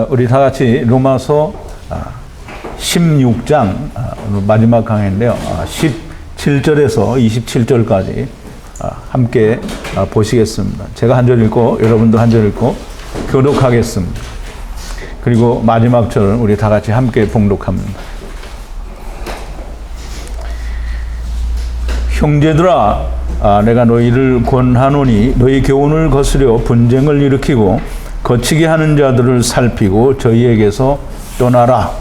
우리 다 같이 로마서 16장 마지막 강의인데요. 17절에서 27절까지 함께 보시겠습니다. 제가 한 절 읽고 여러분도 한 절 읽고 교독하겠습니다. 그리고 마지막 절은 우리 다 같이 함께 봉독합니다. 형제들아, 내가 너희를 권하노니 너희 교훈을 거스려 분쟁을 일으키고 거치게 하는 자들을 살피고 저희에게서 떠나라.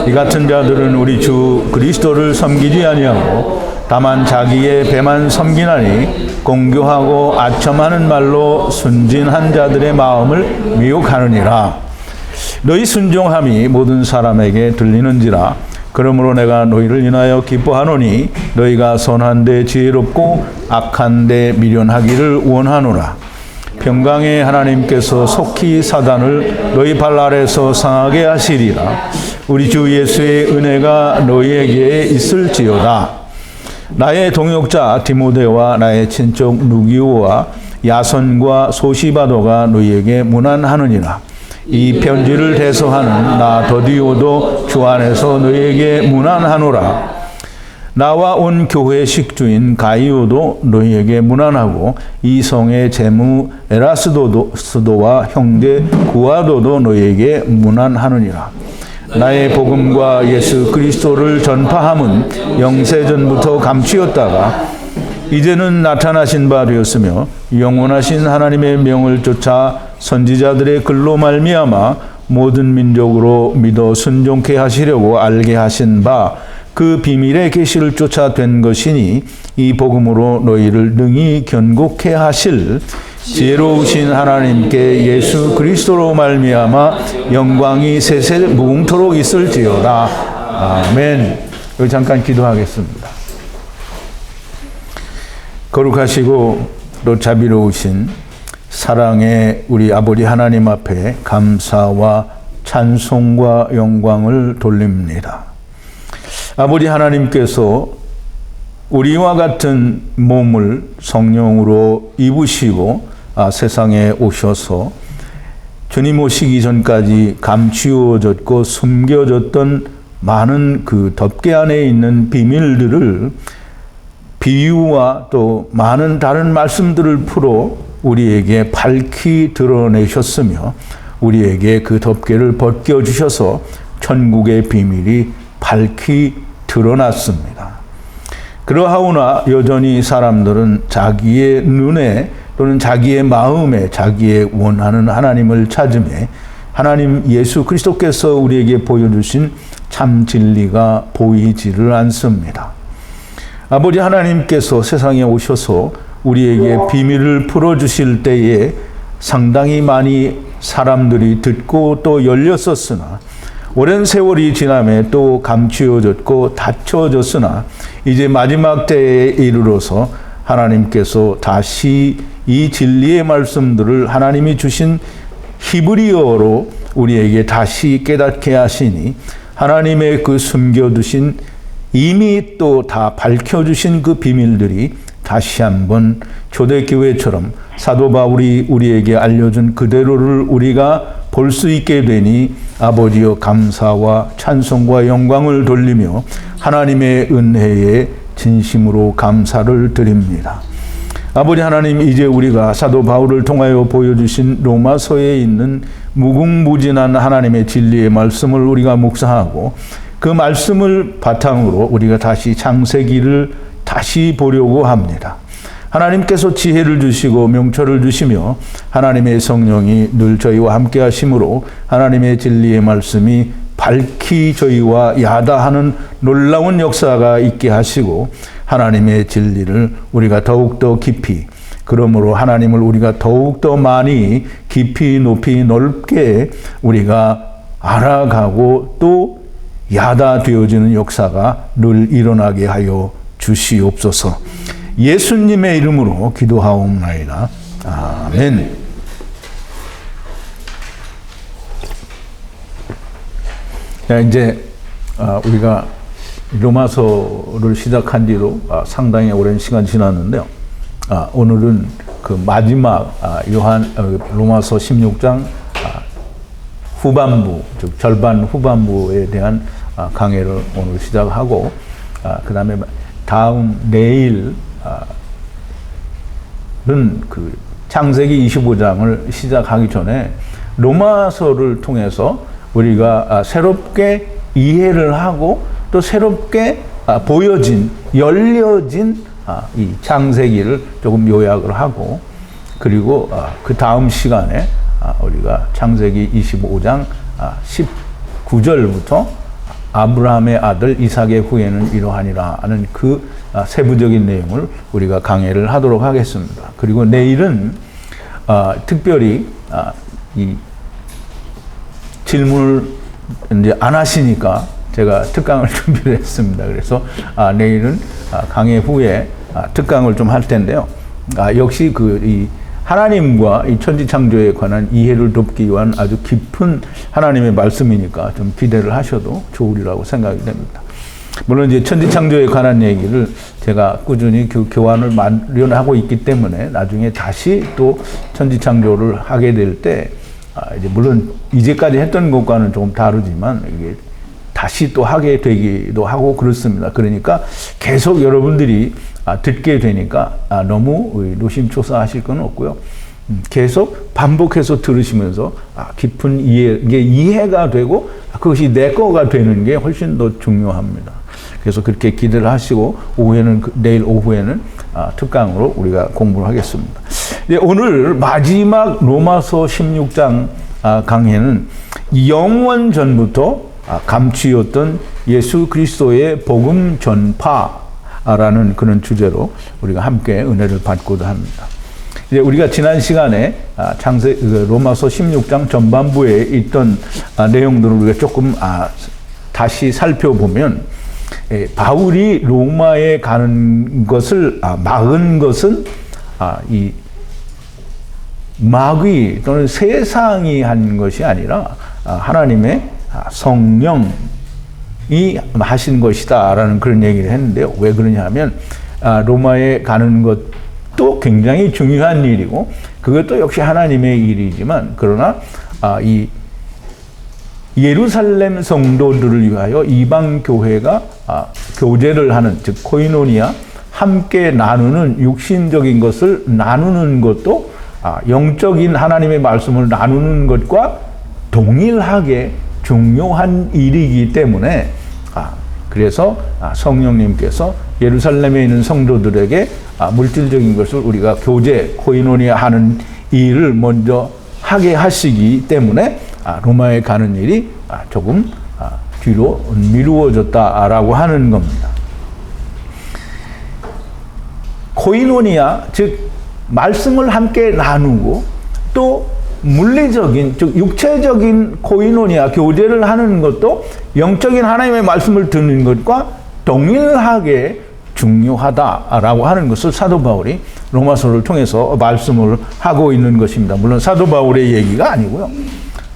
이 같은 자들은 우리 주 그리스도를 섬기지 아니하고 다만 자기의 배만 섬기나니 공교하고 아첨하는 말로 순진한 자들의 마음을 미혹하느니라. 너희 순종함이 모든 사람에게 들리는지라. 그러므로 내가 너희를 인하여 기뻐하노니 너희가 선한데 지혜롭고 악한데 미련하기를 원하노라. 평강의 하나님께서 속히 사단을 너희 발 아래서 상하게 하시리라. 우리 주 예수의 은혜가 너희에게 있을지어다. 나의 동역자 디모데와 나의 친척 누기오와 야선과 소시바도가 너희에게 문안하느니라. 이 편지를 대서하는 나 더디오도 주 안에서 너희에게 문안하노라. 나와 온 교회 식주인 가이오도 너희에게 문안하고 이 성의 제무 에라스도와 형제 구아도도 너희에게 문안하느니라. 나의 복음과 예수 그리스도를 전파함은 영세전부터 감추었다가 이제는 나타나신 바 되었으며 영원하신 하나님의 명을 쫓아 선지자들의 글로 말미암아 모든 민족으로 믿어 순종케 하시려고 알게 하신 바 그 비밀의 계시를 쫓아 된 것이니 이 복음으로 너희를 능히 견고케 하실 지혜로우신 하나님께 예수 그리스도로 말미암아 영광이 세세 무궁토록 있을지어다. 아멘. 여기 잠깐 기도하겠습니다. 거룩하시고 또 자비로우신 사랑의 우리 아버지 하나님 앞에 감사와 찬송과 영광을 돌립니다. 아버지 하나님께서 우리와 같은 몸을 성령으로 입으시고 세상에 오셔서 주님 오시기 전까지 감추어졌고 숨겨졌던 많은 그 덮개 안에 있는 비밀들을 비유와 또 많은 다른 말씀들을 풀어 우리에게 밝히 드러내셨으며 우리에게 그 덮개를 벗겨주셔서 천국의 비밀이 밝히 드러났습니다. 그러하오나 여전히 사람들은 자기의 눈에 또는 자기의 마음에 자기의 원하는 하나님을 찾음에 하나님 예수 그리스도께서 우리에게 보여주신 참 진리가 보이지를 않습니다. 아버지 하나님께서 세상에 오셔서 우리에게 비밀을 풀어주실 때에 상당히 많이 사람들이 듣고 또 열렸었으나 오랜 세월이 지남에 또 감추어졌고 닫혀졌으나 이제 마지막 때에 이르러서 하나님께서 다시 이 진리의 말씀들을 하나님이 주신 히브리어로 우리에게 다시 깨닫게 하시니 하나님의 그 숨겨두신 이미 또 다 밝혀주신 그 비밀들이 다시 한번 초대교회처럼 사도 바울이 우리에게 알려준 그대로를 우리가 볼 수 있게 되니 아버지여 감사와 찬송과 영광을 돌리며 하나님의 은혜에 진심으로 감사를 드립니다. 아버지 하나님, 이제 우리가 사도 바울을 통하여 보여주신 로마서에 있는 무궁무진한 하나님의 진리의 말씀을 우리가 묵상하고 그 말씀을 바탕으로 우리가 다시 창세기를 다시 보려고 합니다. 하나님께서 지혜를 주시고 명철을 주시며 하나님의 성령이 늘 저희와 함께 하심으로 하나님의 진리의 말씀이 밝히 저희와 야다하는 놀라운 역사가 있게 하시고 하나님의 진리를 우리가 더욱더 깊이, 그러므로 하나님을 우리가 더욱더 많이 깊이 높이 넓게 우리가 알아가고 또 야다되어지는 역사가 늘 일어나게 하여 주시옵소서. 예수님의 이름으로 기도하옵나이다. 아멘. 자, 이제 우리가 로마서를 시작한 지로 상당히 오랜 시간 지났는데요. 오늘은 그 마지막 로마서 16장 후반부, 즉 절반 후반부에 대한 강해를 오늘 시작하고, 그 다음에 다음 내일은 그 창세기 25장을 시작하기 전에 로마서를 통해서 우리가 새롭게 이해를 하고 또 새롭게 보여진, 열려진 이 창세기를 조금 요약을 하고, 그리고 그 다음 시간에 우리가 창세기 25장 19절부터 아브라함의 아들 이삭의 후예는 이러하니라 하는 그 세부적인 내용을 우리가 강해를 하도록 하겠습니다. 그리고 내일은 특별히 이 질문을 이제 안 하시니까 제가 특강을 준비를 했습니다. 그래서 내일은 강해 후에 특강을 좀 할 텐데요. 역시 이 하나님과 이 천지창조에 관한 이해를 돕기 위한 아주 깊은 하나님의 말씀이니까 좀 기대를 하셔도 좋으리라고 생각이 됩니다. 물론 이제 천지창조에 관한 얘기를 제가 꾸준히 교환을 마련하고 있기 때문에 나중에 다시 또 천지창조를 하게 될 때 이제 물론 이제까지 했던 것과는 조금 다르지만 이게 다시 또 하게 되기도 하고 그렇습니다. 그러니까 계속 여러분들이 듣게 되니까 너무 노심초사하실 건 없고요. 계속 반복해서 들으시면서 깊은 이해가 되고 그것이 내 거가 되는 게 훨씬 더 중요합니다. 그래서 그렇게 기대를 하시고 내일 오후에는 특강으로 우리가 공부를 하겠습니다. 오늘 마지막 로마서 16장 강해는 영원 전부터 감추었던 예수 그리스도의 복음 전파라는 그런 주제로 우리가 함께 은혜를 받고자 합니다. 이제 우리가 지난 시간에 로마서 16장 전반부에 있던 내용들을 우리가 조금 다시 살펴보면, 바울이 로마에 가는 것을 막은 것은 이 마귀 또는 세상이 한 것이 아니라 하나님의 성령이 하신 것이다 라는 그런 얘기를 했는데요. 왜 그러냐 하면 로마에 가는 것도 굉장히 중요한 일이고 그것도 역시 하나님의 일이지만, 그러나 이 예루살렘 성도들을 위하여 이방 교회가 교제를 하는, 즉 코이노니아, 함께 나누는 육신적인 것을 나누는 것도 영적인 하나님의 말씀을 나누는 것과 동일하게 중요한 일이기 때문에 그래서 성령님께서 예루살렘에 있는 성도들에게 물질적인 것을 우리가 교제, 코이노니아 하는 일을 먼저 하게 하시기 때문에 로마에 가는 일이 조금 뒤로 미루어졌다라고 하는 겁니다. 코이노니아, 즉 말씀을 함께 나누고 또 물리적인, 즉 육체적인 코이노니아, 교제를 하는 것도 영적인 하나님의 말씀을 듣는 것과 동일하게 중요하다라고 하는 것을 사도 바울이 로마서를 통해서 말씀을 하고 있는 것입니다. 물론 사도 바울의 얘기가 아니고요.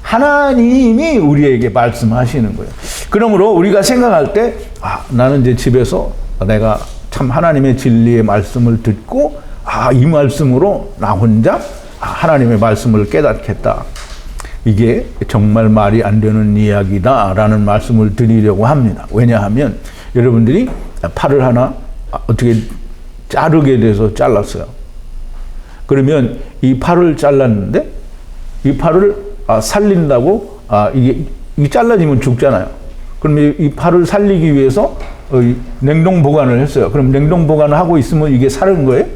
하나님이 우리에게 말씀하시는 거예요. 그러므로 우리가 생각할 때 나는 이제 집에서 내가 참 하나님의 진리의 말씀을 듣고 이 말씀으로 나 혼자 하나님의 말씀을 깨닫겠다. 이게 정말 말이 안 되는 이야기다라는 말씀을 드리려고 합니다. 왜냐하면 여러분들이 팔을 하나 어떻게 자르게 돼서 잘랐어요. 그러면 이 팔을 잘랐는데 이 팔을 살린다고 이게 잘라지면 죽잖아요. 그럼 이 팔을 살리기 위해서 냉동 보관을 했어요. 그럼 냉동 보관을 하고 있으면 이게 살은 거예요?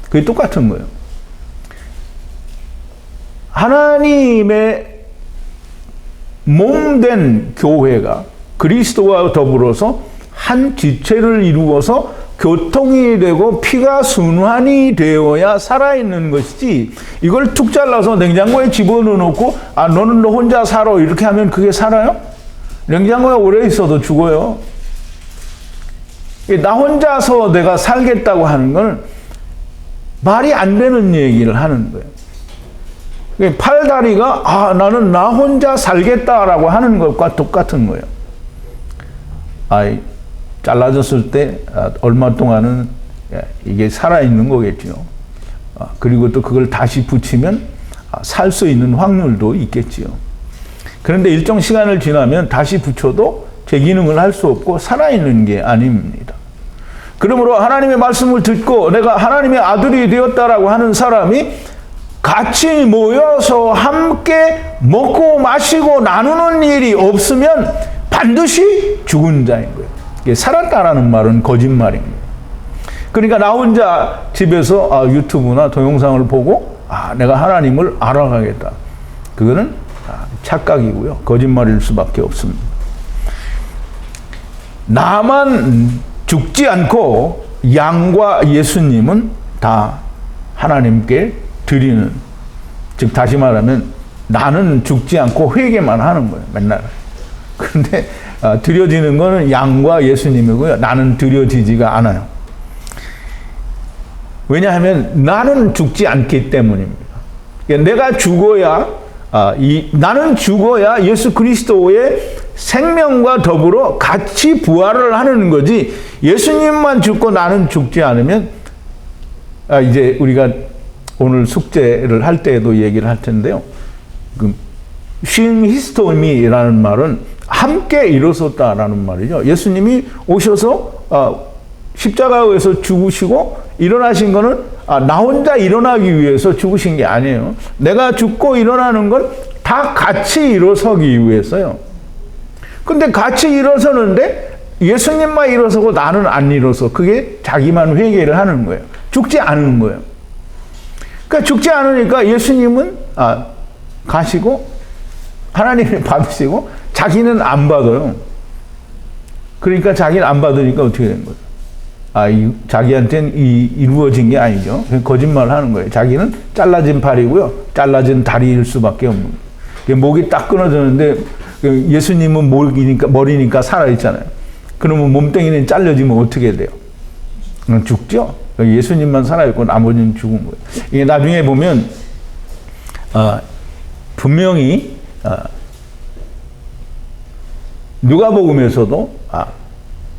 그게 똑같은 거예요. 하나님의 몸된 교회가 그리스도와 더불어서 한 지체를 이루어서 교통이 되고 피가 순환이 되어야 살아있는 것이지, 이걸 툭 잘라서 냉장고에 집어넣고 너는 너 혼자 살아 이렇게 하면 그게 살아요? 냉장고에 오래 있어도 죽어요. 나 혼자서 내가 살겠다고 하는 건 말이 안 되는 얘기를 하는 거예요. 팔다리가 나는 나 혼자 살겠다라고 하는 것과 똑같은 거예요. 잘라졌을 때 얼마 동안은 이게 살아있는 거겠죠. 그리고 또 그걸 다시 붙이면 살 수 있는 확률도 있겠지요. 그런데 일정 시간을 지나면 다시 붙여도 제 기능을 할 수 없고 살아있는 게 아닙니다. 그러므로 하나님의 말씀을 듣고 내가 하나님의 아들이 되었다라고 하는 사람이 같이 모여서 함께 먹고 마시고 나누는 일이 없으면 반드시 죽은 자인 거예요. 이게 살았다라는 말은 거짓말입니다. 그러니까 나 혼자 집에서 유튜브나 동영상을 보고 내가 하나님을 알아가겠다. 그거는 착각이고요. 거짓말일 수밖에 없습니다. 나만 죽지 않고 양과 예수님은 다 하나님께 드리는, 즉 다시 말하면 나는 죽지 않고 회개만 하는 거예요. 맨날. 그런데 드려지는 거는 양과 예수님이고요. 나는 드려지지가 않아요. 왜냐하면 나는 죽지 않기 때문입니다. 그러니까 내가 죽어야 나는 죽어야 예수 그리스도의 생명과 더불어 같이 부활을 하는 거지, 예수님만 죽고 나는 죽지 않으면, 이제 우리가 오늘 숙제를 할 때에도 얘기를 할 텐데요. 심히스토미라는 말은 함께 일어섰다라는 말이죠. 예수님이 오셔서 십자가에서 죽으시고 일어나신 거는 나 혼자 일어나기 위해서 죽으신 게 아니에요. 내가 죽고 일어나는 건 다 같이 일어서기 위해서요. 근데 같이 일어서는데 예수님만 일어서고 나는 안 일어서. 그게 자기만 회개를 하는 거예요. 죽지 않은 거예요. 그러니까 죽지 않으니까 예수님은 가시고 하나님이 받으시고 자기는 안 받아요. 그러니까 자기는 안 받으니까 어떻게 된 거죠? 자기한테는 이루어진 게 아니죠. 거짓말 하는 거예요. 자기는 잘라진 팔이고요. 잘라진 다리일 수밖에 없는 거예요. 목이 딱 끊어졌는데 예수님은 머리니까 살아있잖아요. 그러면 몸뚱이는 잘려지면 어떻게 돼요? 죽죠? 예수님만 살아있고 나머지는 죽은 거예요. 이게 나중에 보면 분명히 누가복음에서도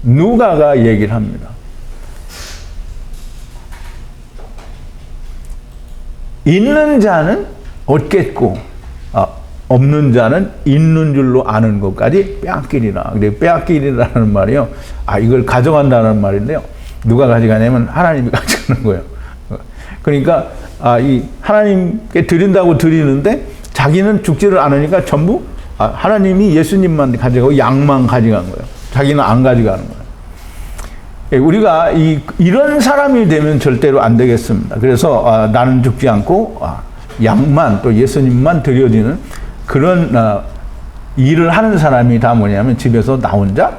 누가가 얘기를 합니다. 있는 자는 얻겠고 없는 자는 있는 줄로 아는 것까지 빼앗기리라. 근데 빼앗기리라는 말이요. 이걸 가져간다는 말인데요. 누가 가져가냐면 하나님이 가져가는 거예요. 그러니까 이 하나님께 드린다고 드리는데 자기는 죽지를 않으니까 전부 하나님이 예수님만 가져가고 양만 가져간 거예요. 자기는 안 가져가는 거예요. 우리가 이런 사람이 되면 절대로 안 되겠습니다. 그래서 나는 죽지 않고 양만 또 예수님만 드려지는 그런 일을 하는 사람이 다 뭐냐면 집에서 나 혼자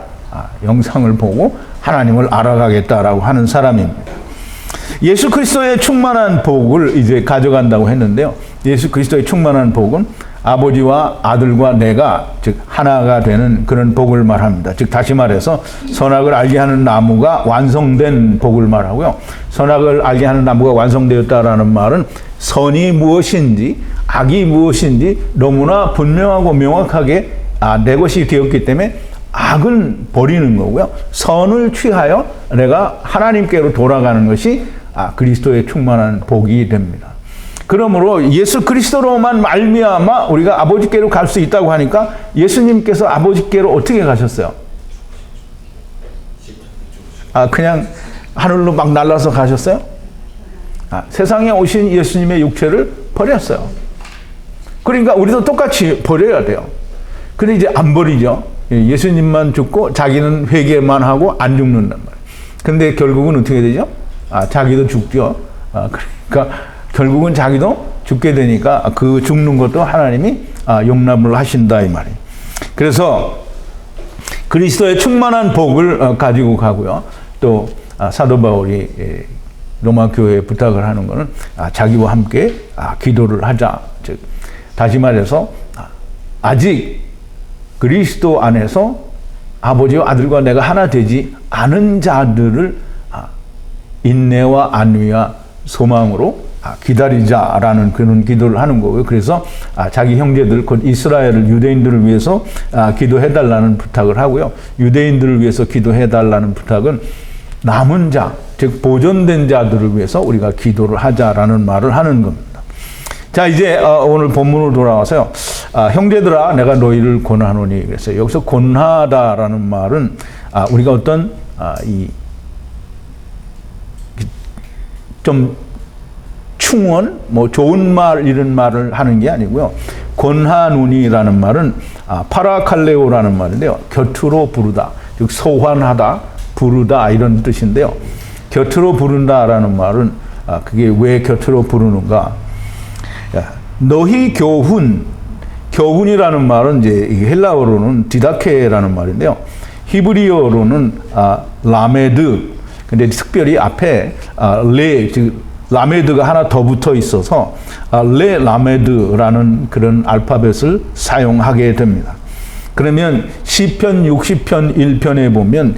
영상을 보고 하나님을 알아가겠다라고 하는 사람입니다. 예수 그리스도의 충만한 복을 이제 가져간다고 했는데요. 예수 그리스도의 충만한 복은 아버지와 아들과 내가 즉 하나가 되는 그런 복을 말합니다. 즉 다시 말해서 선악을 알게 하는 나무가 완성된 복을 말하고요. 선악을 알게 하는 나무가 완성되었다라는 말은 선이 무엇인지 악이 무엇인지 너무나 분명하고 명확하게 내 것이 되었기 때문에 악은 버리는 거고요. 선을 취하여 내가 하나님께로 돌아가는 것이 그리스도의 충만한 복이 됩니다. 그러므로 예수 그리스도로만 말미암아 우리가 아버지께로 갈 수 있다고 하니까 예수님께서 아버지께로 어떻게 가셨어요? 그냥 하늘로 막 날아서 가셨어요? 세상에 오신 예수님의 육체를 버렸어요. 그러니까 우리도 똑같이 버려야 돼요. 근데 이제 안 버리죠. 예수님만 죽고 자기는 회개만 하고 안 죽는단 말이에요. 근데 결국은 어떻게 되죠? 자기도 죽죠. 그러니까 결국은 자기도 죽게 되니까 그 죽는 것도 하나님이 용납을 하신다 이 말이에요. 그래서 그리스도의 충만한 복을 가지고 가고요. 또 사도 바울이 로마 교회에 부탁을 하는 것은 자기와 함께 기도를 하자. 즉 다시 말해서 아직 그리스도 안에서 아버지와 아들과 내가 하나 되지 않은 자들을 인내와 안위와 소망으로 기다리자라는 그런 기도를 하는 거고요. 그래서 자기 형제들, 곧 이스라엘을 유대인들을 위해서 기도해달라는 부탁을 하고요. 유대인들을 위해서 기도해달라는 부탁은 남은 자, 즉 보존된 자들을 위해서 우리가 기도를 하자라는 말을 하는 겁니다. 자, 이제 오늘 본문으로 돌아와서요. 형제들아, 내가 너희를 권하노니 그랬어요. 여기서 권하다라는 말은 우리가 어떤 좀 충원, 뭐 좋은 말 이런 말을 하는 게 아니고요. 권하노니라는 말은 파라칼레오라는 말인데요. 곁으로 부르다, 즉 소환하다, 부르다 이런 뜻인데요. 곁으로 부른다라는 말은 그게 왜 곁으로 부르는가? 너희 교훈이라는 말은 이제 헬라어로는 디다케라는 말인데요. 히브리어로는 라메드. 근데 특별히 앞에 레, 즉 라메드가 하나 더 붙어 있어서 레 라메드라는 그런 알파벳을 사용하게 됩니다. 그러면 시편 60편 1편에 보면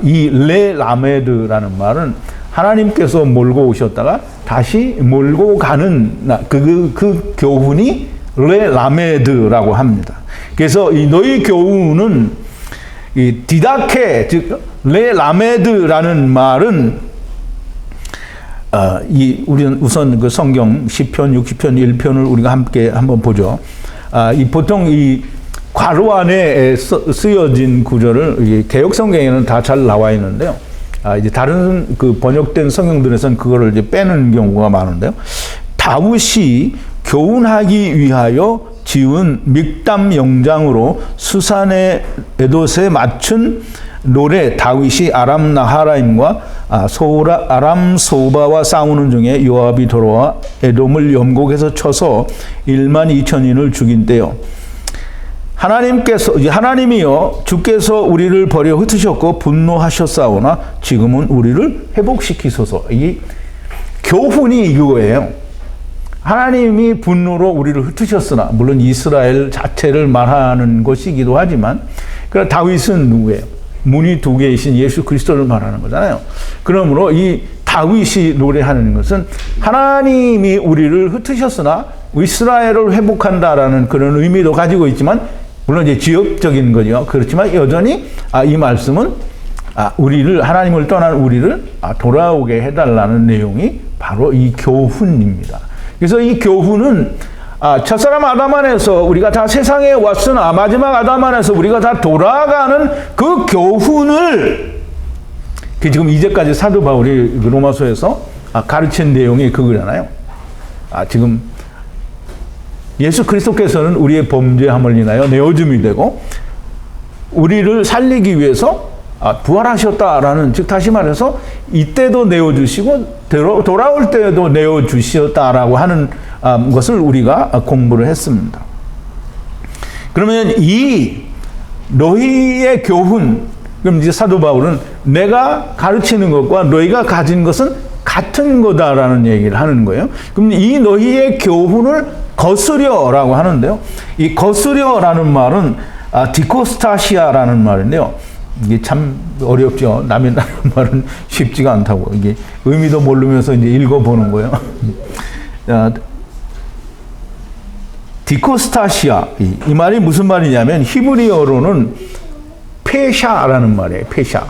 이 레 라메드라는 말은 하나님께서 몰고 오셨다가 다시 몰고 가는 그 교훈이 레 라메드라고 합니다. 그래서 이 너희 교훈은 이 디다케, 즉 레 라메드라는 말은 우리는 우선 그 성경 시편 60편 1편을 우리가 함께 한번 보죠. 보통 이 괄호 안에 쓰여진 구절을 개역 성경에는 다 잘 나와 있는데요. 이제 다른 그 번역된 성경들에서는 그거를 이제 빼는 경우가 많은데요. 다윗이 교훈하기 위하여 지은 믹담 영장으로 수산의 에돗에 맞춘 노래. 다윗이 아람 나하라임과 아람 소바와 싸우는 중에 요압이 돌아와 에돔을 연곡에서 쳐서 1만 2천인을 죽인 때요. 하나님이여 주께서 우리를 버려 흩으셨고 분노하셨사오나 지금은 우리를 회복시키소서. 이 교훈이 이거예요. 하나님이 분노로 우리를 흩으셨으나, 물론 이스라엘 자체를 말하는 것이기도 하지만, 그러나 다윗은 누구예요? 문이 두 개이신 예수 그리스도를 말하는 거잖아요. 그러므로 이 다윗이 노래하는 것은 하나님이 우리를 흩으셨으나 이스라엘을 회복한다라는 그런 의미도 가지고 있지만, 물론 이제 지역적인 거죠. 그렇지만 여전히 이 말씀은 하나님을 떠난 우리를 돌아오게 해달라는 내용이 바로 이 교훈입니다. 그래서 이 교훈은 첫사람 아담 안에서 우리가 다 세상에 왔으나 마지막 아담 안에서 우리가 다 돌아가는 그 교훈을, 지금 이제까지 사도 바울이 로마서에서 가르친 내용이 그거잖아요. 지금 예수 그리스도께서는 우리의 범죄함을 인하여 내어줌이 되고 우리를 살리기 위해서 부활하셨다라는, 즉 다시 말해서 이때도 내어주시고 돌아올 때도 내어주셨다라고 하는 것을 우리가 공부를 했습니다. 그러면 이 너희의 교훈, 그럼 이제 사도 바울은 내가 가르치는 것과 너희가 가진 것은 같은 거다라는 얘기를 하는 거예요. 그럼 이 너희의 교훈을 거스려라고 하는데요. 이 거스려라는 말은 디코스타시아라는 말인데요. 이게 참 어렵죠. 남의 나라 말은 쉽지가 않다고. 이게 의미도 모르면서 이제 읽어보는 거예요. 디코스타시아. 이 말이 무슨 말이냐면 히브리어로는 페샤라는 말이에요. 페샤.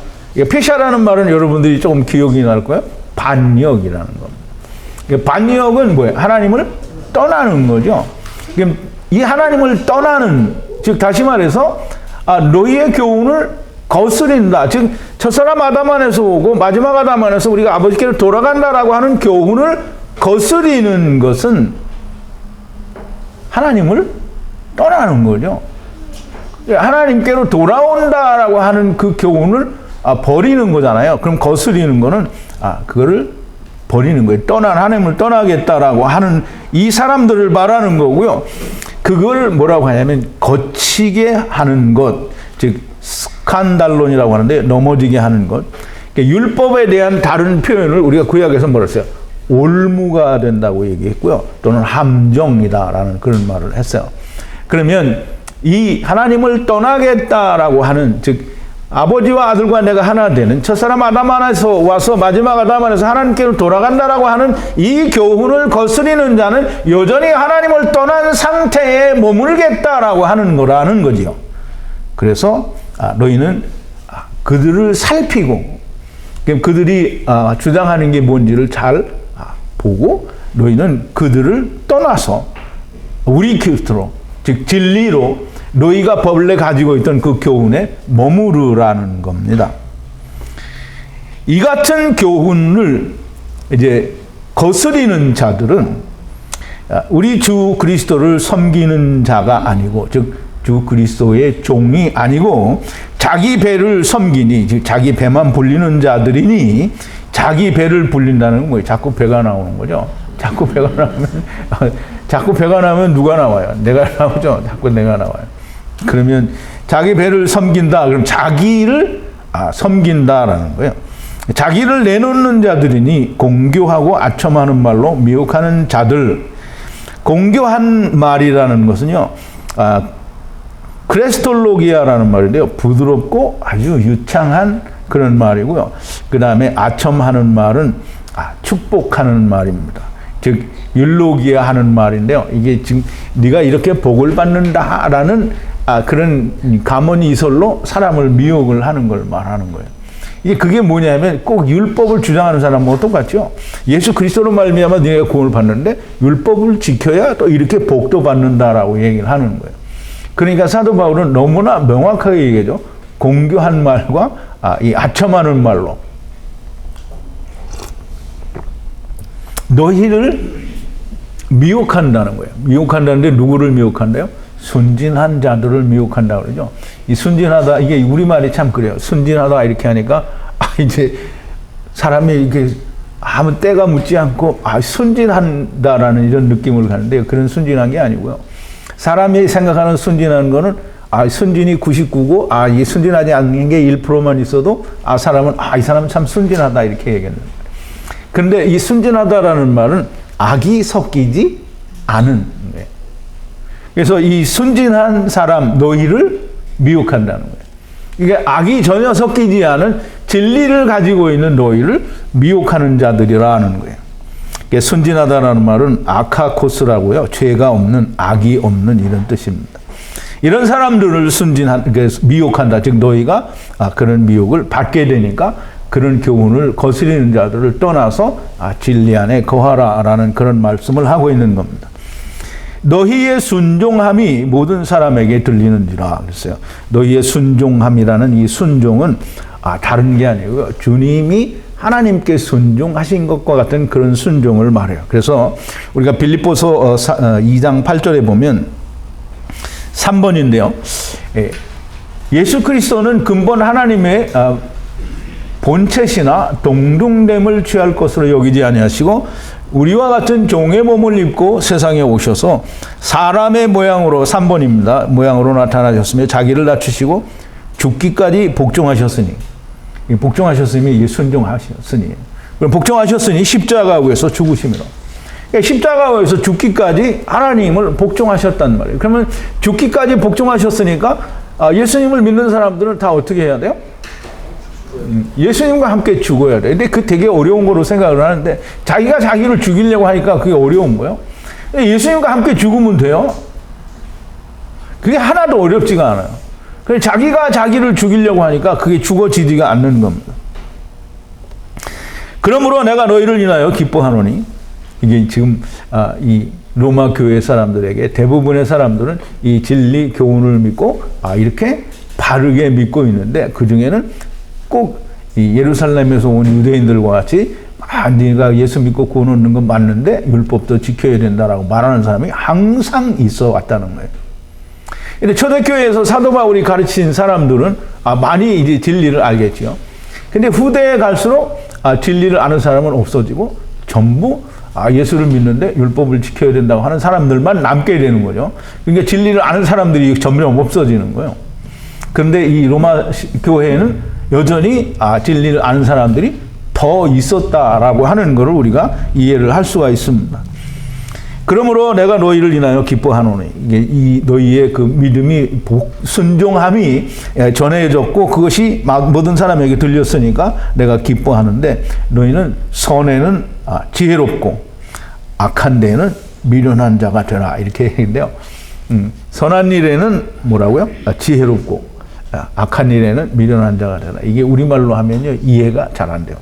페샤라는 말은 여러분들이 조금 기억이 날 거예요. 반역이라는 겁니다. 반역은 뭐예요? 하나님을 떠나는 거죠. 이 하나님을 떠나는, 즉 다시 말해서 너희의 교훈을 거스린다. 즉 첫사람 아담 안에서 오고 마지막 아담 안에서 우리가 아버지께로 돌아간다라고 하는 교훈을 거스리는 것은 하나님을 떠나는 거죠. 하나님께로 돌아온다라고 하는 그 교훈을 버리는 거잖아요. 그럼 거스리는 거는 그거를 버리는 거예요. 하나님을 떠나겠다라고 하는 이 사람들을 말하는 거고요. 그걸 뭐라고 하냐면 거치게 하는 것, 즉 스칸달론이라고 하는데 넘어지게 하는 것. 그러니까 율법에 대한 다른 표현을 우리가 구약에서 뭐라 했어요? 올무가 된다고 얘기했고요. 또는 함정이다라는 그런 말을 했어요. 그러면 이 하나님을 떠나겠다라고 하는, 즉 아버지와 아들과 내가 하나 되는 첫사람 아담 안에서 와서 마지막 아담 안에서 하나님께로 돌아간다라고 하는 이 교훈을 거스리는 자는 여전히 하나님을 떠난 상태에 머물겠다라고 하는 거라는 거지요. 그래서 너희는 그들을 살피고 그들이 주장하는 게 뭔지를 잘 보고 너희는 그들을 떠나서 우리 곁으로, 즉 진리로 너희가 본래 가지고 있던 그 교훈에 머무르라는 겁니다. 이 같은 교훈을 이제 거스리는 자들은 우리 주 그리스도를 섬기는 자가 아니고, 즉 주 그리스도의 종이 아니고 자기 배를 섬기니, 즉 자기 배만 불리는 자들이니, 자기 배를 불린다는 건 뭐예요? 자꾸 배가 나오는 거죠. 자꾸 배가 나면 누가 나와요? 내가 나오죠. 자꾸 내가 나와요. 그러면 자기 배를 섬긴다. 그럼 자기를 섬긴다라는 거예요. 자기를 내놓는 자들이니 공교하고 아첨하는 말로 미혹하는 자들. 공교한 말이라는 것은요, 크레스톨로기아라는 말인데요, 부드럽고 아주 유창한 그런 말이고요. 그 다음에 아첨하는 말은 축복하는 말입니다. 즉 율로기아 하는 말인데요, 이게 지금 네가 이렇게 복을 받는다라는 그런 감언이 이설로 사람을 미혹을 하는 걸 말하는 거예요. 그게 뭐냐면 꼭 율법을 주장하는 사람하고 똑같죠. 예수 그리스도로 말미암아 네가 구원을 받는데 율법을 지켜야 또 이렇게 복도 받는다라고 얘기를 하는 거예요. 그러니까 사도 바울은 너무나 명확하게 얘기하죠. 공교한 말과 이 아첨하는 말로 너희를 미혹한다는 거예요. 미혹한다는데 누구를 미혹한다요? 순진한 자들을 미혹한다 그러죠. 이 순진하다, 이게 우리말이 참 그래요. 순진하다 이렇게 하니까 이제 사람이 이렇게 아무 때가 묻지 않고 순진한다라는 이런 느낌을 가는데요. 그런 순진한 게 아니고요. 사람이 생각하는 순진한 거는 순진이 99고 이 순진하지 않는 게 1%만 있어도 사람은 이 사람은 참 순진하다 이렇게 얘기하는 거예요. 그런데 이 순진하다라는 말은 악이 섞이지 않은 거예요. 그래서 이 순진한 사람 너희를 미혹한다는 거예요. 이게 악이 전혀 섞이지 않은 진리를 가지고 있는 너희를 미혹하는 자들이라는 거예요. 순진하다라는 말은 아카코스라고요. 죄가 없는, 악이 없는 이런 뜻입니다. 이런 사람들을 미혹한다. 즉 너희가 그런 미혹을 받게 되니까 그런 교훈을 거스리는 자들을 떠나서 진리 안에 거하라라는 그런 말씀을 하고 있는 겁니다. 너희의 순종함이 모든 사람에게 들리는지라 그랬어요. 너희의 순종함이라는 이 순종은 다른 게 아니고요. 주님이 하나님께 순종하신 것과 같은 그런 순종을 말해요. 그래서 우리가 빌립보서 2장 8절에 보면 3번인데요. 예수 그리스도는 근본 하나님의 본체시나 동등됨을 취할 것으로 여기지 아니하시고 우리와 같은 종의 몸을 입고 세상에 오셔서 사람의 모양으로 3번입니다. 모양으로 나타나셨으며 자기를 낮추시고 죽기까지 복종하셨으니, 복종하셨으니 순종하셨으니, 그럼 복종하셨으니 십자가에서 죽으심이라. 십자가에서 죽기까지 하나님을 복종하셨단 말이에요. 그러면 죽기까지 복종하셨으니까 예수님을 믿는 사람들은 다 어떻게 해야 돼요? 예수님과 함께 죽어야 돼. 근데 그 되게 어려운 거로 생각을 하는데 자기가 자기를 죽이려고 하니까 그게 어려운 거예요. 예수님과 함께 죽으면 돼요. 그게 하나도 어렵지가 않아요. 그래서 자기가 자기를 죽이려고 하니까 그게 죽어지지가 않는 겁니다. 그러므로 내가 너희를 인하여 기뻐하노니, 이게 지금 이 로마 교회 사람들에게 대부분의 사람들은 이 진리 교훈을 믿고 이렇게 바르게 믿고 있는데 그 중에는 꼭 이 예루살렘에서 온 유대인들과 같이 네가 예수 믿고 구원 얻는 건 맞는데 율법도 지켜야 된다라고 말하는 사람이 항상 있어 왔다는 거예요. 근데 초대교회에서 사도 바울이 가르친 사람들은 많이 이제 진리를 알겠죠. 근데 후대에 갈수록 진리를 아는 사람은 없어지고 전부 예수를 믿는데 율법을 지켜야 된다고 하는 사람들만 남게 되는 거죠. 그러니까 진리를 아는 사람들이 점점 없어지는 거예요. 그런데 이 로마 교회에는 여전히 진리를 아는 사람들이 더 있었다라고 하는 것을 우리가 이해를 할 수가 있습니다. 그러므로 내가 너희를 인하여 기뻐하노니, 이게 이 너희의 그 믿음이 순종함이 전해졌고 그것이 모든 사람에게 들렸으니까 내가 기뻐하는데 너희는 선에는 지혜롭고 악한 데에는 미련한 자가 되라 이렇게 얘기인데요. 선한 일에는 뭐라고요? 지혜롭고 악한 일에는 미련한 자가 되라. 이게 우리말로 하면요 이해가 잘 안 돼요.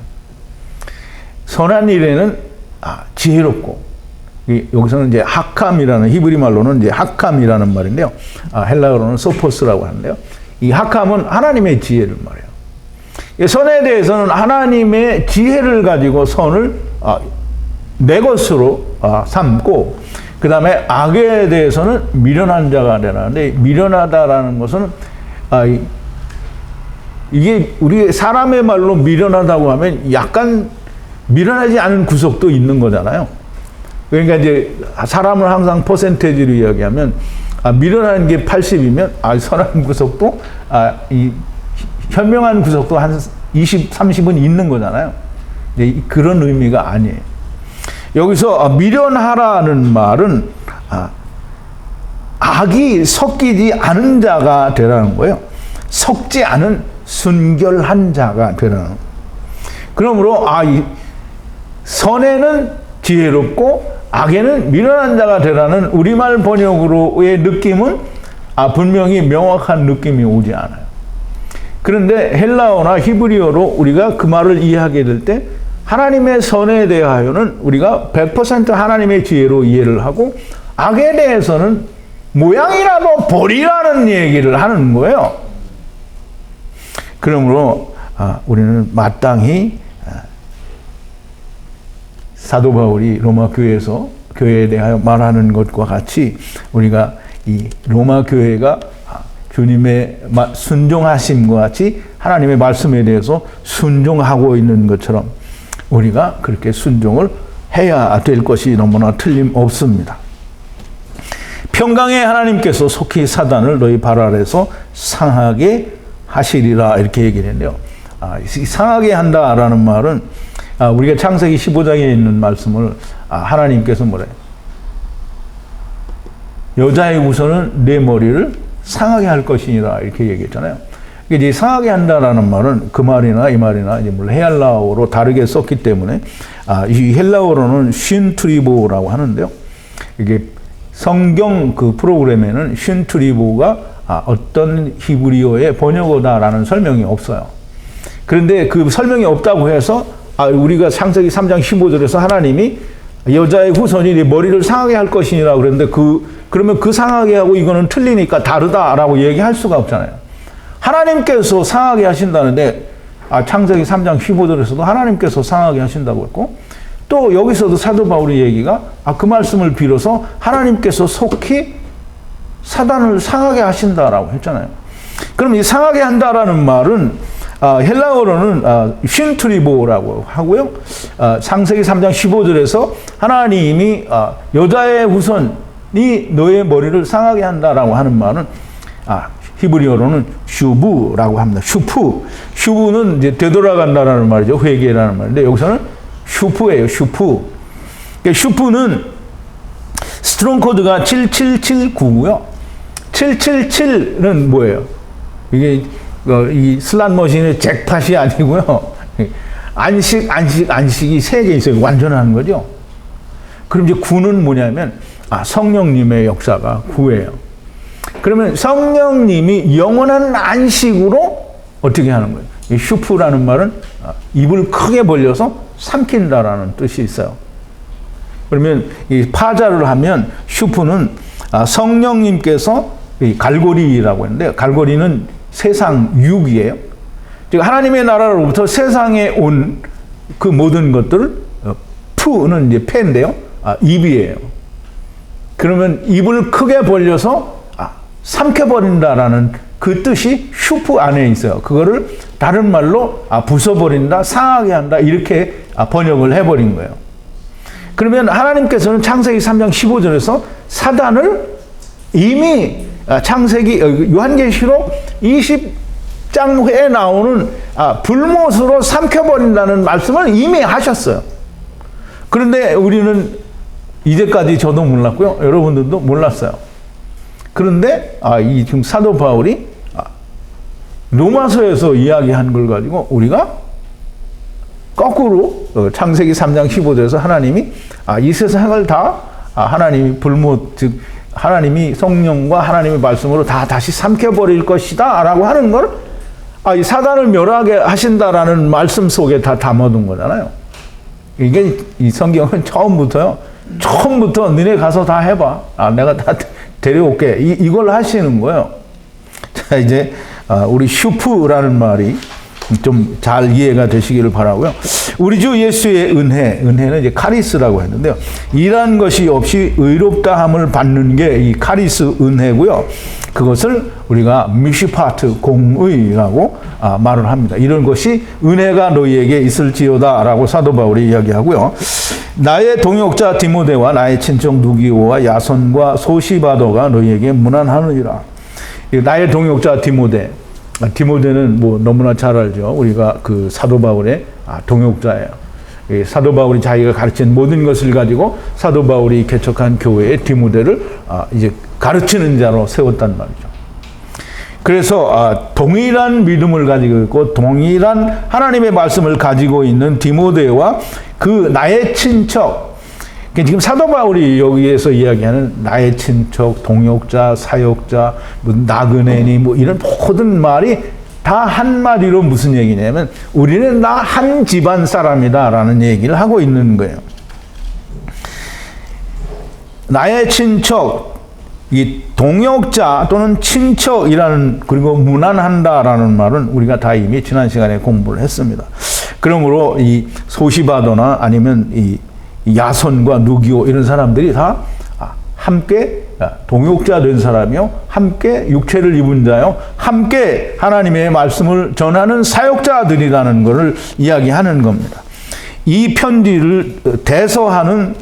선한 일에는 지혜롭고 여기서는 이제 하캄이라는 히브리 말로는 이제 하캄이라는 말인데요. 헬라어로는 소포스라고 하는데요. 이 하캄은 하나님의 지혜를 말해요. 선에 대해서는 하나님의 지혜를 가지고 선을 내 것으로 삼고, 그 다음에 악에 대해서는 미련한 자가 되라는데, 미련하다라는 것은 이게 우리 사람의 말로 미련하다고 하면 약간 미련하지 않은 구석도 있는 거잖아요. 그러니까 이제 사람을 항상 퍼센테이지로 이야기하면 미련한 게 80이면 선한 구석도 이 현명한 구석도 한 20, 30은 있는 거잖아요. 그런 의미가 아니에요. 여기서 미련하라는 말은 악이 섞이지 않은 자가 되라는 거예요. 섞지 않은 순결한 자가 되라는 거예요. 그러므로 이 선에는 지혜롭고 악에는 미련한 자가 되라는 우리말 번역으로의 느낌은 분명히 명확한 느낌이 오지 않아요. 그런데 헬라어나 히브리어로 우리가 그 말을 이해하게 될 때 하나님의 선에 대하여는 우리가 100% 하나님의 지혜로 이해를 하고, 악에 대해서는 모양이라도 보리라는 얘기를 하는 거예요. 그러므로 우리는 마땅히 사도 바울이 로마 교회에서 교회에 대하여 말하는 것과 같이 우리가 이 로마 교회가 주님의 순종하심과 같이 하나님의 말씀에 대해서 순종하고 있는 것처럼 우리가 그렇게 순종을 해야 될 것이 너무나 틀림없습니다. 평강의 하나님께서 속히 사단을 너희 발 아래서 상하게 하시리라, 이렇게 얘기를 했는데요. 상하게 한다라는 말은 우리가 창세기 15장에 있는 말씀을 하나님께서 뭐래요? 여자의 후손은 내 머리를 상하게 할 것이니라, 이렇게 얘기했잖아요. 이제 상하게 한다라는 말은 그 말이나 이 말이나 이제 물론 헬라어로 다르게 썼기 때문에 이 헬라어로는 쉰트리보라고 하는데요. 이게 성경 그 프로그램에는 쉰트리보가 어떤 히브리어의 번역어다라는 설명이 없어요. 그런데 그 설명이 없다고 해서 우리가 창세기 3장 15절에서 하나님이 여자의 후손이 네 머리를 상하게 할 것이니라 그랬는데 그러면 그 상하게 하고 이거는 틀리니까 다르다라고 얘기할 수가 없잖아요. 하나님께서 상하게 하신다는데 창세기 3장 15절에서도 하나님께서 상하게 하신다고 했고, 또 여기서도 사도 바울의 얘기가 그 말씀을 빌어서 하나님께서 속히 사단을 상하게 하신다라고 했잖아요. 그럼 이 상하게 한다라는 말은 헬라어로는 쉰트리보라고 하고요. 창세기 3장 15절에서 하나님이 여자의 후손이 너의 머리를 상하게 한다라고 하는 말은 히브리어로는 슈부라고 합니다. 슈프는 이제 되돌아간다라는 말이죠. 회개라는 말인데 여기서는 슈프예요. 슈프. 슈프는 스트롱 코드가 7779고요. 777는 뭐예요? 이게 이 슬롯머신의 잭팟이 아니고요. 안식이 3개 있어요. 완전한 거죠. 그럼 이제 9는 뭐냐면 성령님의 역사가 9예요. 그러면 성령님이 영원한 안식으로 어떻게 하는 거예요? 이 슈프라는 말은 입을 크게 벌려서 삼킨다라는 뜻이 있어요. 그러면 이 파자를 하면 슈프는 성령님께서 이 갈고리라고 했는데, 갈고리는 세상 육이에요. 즉 하나님의 나라로부터 세상에 온 그 모든 것들을 푸는 이제 폐인데요. 입이에요. 그러면 입을 크게 벌려서 삼켜버린다라는 그 뜻이 슈프 안에 있어요. 그거를 다른 말로 부숴버린다, 상하게 한다, 이렇게 번역을 해버린 거예요. 그러면 하나님께서는 창세기 3장 15절에서 사단을 이미 요한계시록 20장에 나오는 불못으로 삼켜버린다는 말씀을 이미 하셨어요. 그런데 우리는 이제까지 저도 몰랐고요. 여러분들도 몰랐어요. 그런데 이 지금 사도 바울이 로마서에서 이야기한 걸 가지고 우리가 거꾸로 창세기 3장 15절에서 하나님이 이 세상을 다 하나님이 불못, 즉 하나님이 성령과 하나님의 말씀으로 다 다시 삼켜버릴 것이다 라고 하는 걸 이 사단을 멸하게 하신다라는 말씀 속에 다 담아둔 거잖아요. 이게 이 성경은 처음부터요 처음부터 너네 가서 다 해봐. 내가 다 데려올게. 이걸 하시는 거예요. 자, 이제 우리 슈프라는 말이 좀 잘 이해가 되시기를 바라고요. 우리 주 예수의 은혜는 이제 카리스라고 했는데요. 일한 것이 없이 의롭다함을 받는 게 이 카리스 은혜고요. 그것을 우리가 미시파트 공의라고 말을 합니다. 이런 것이 은혜가 너희에게 있을지어다라고 사도 바울이 이야기하고요. 나의 동역자 디모데와 나의 친척 누기오와 야손과 소시바도가 너희에게 문안하느니라. 나의 동역자 디모데는 뭐 너무나 잘 알죠. 우리가 그 사도 바울의 동역자예요. 사도 바울이 자기가 가르친 모든 것을 가지고 사도 바울이 개척한 교회의 디모데를 이제 가르치는 자로 세웠단 말이죠. 그래서 동일한 믿음을 가지고 있고 동일한 하나님의 말씀을 가지고 있는 디모데와 그 나의 친척, 지금 사도 바울이 여기에서 이야기하는 나의 친척, 동역자, 사역자, 나그네니 이런 모든 말이 다 한마디로 무슨 얘기냐면 우리는 다 한 집안 사람이다라는 얘기를 하고 있는 거예요. 나의 친척, 이 동역자 또는 친척이라는 그리고 문안한다라는 말은 우리가 다 이미 지난 시간에 공부를 했습니다. 그러므로 이 소시바도나 아니면 이 야손과 누기오 이런 사람들이 다 함께 동역자 된 사람이요, 함께 육체를 입은 자요, 함께 하나님의 말씀을 전하는 사역자들이라는 것을 이야기하는 겁니다. 이 편지를 대서하는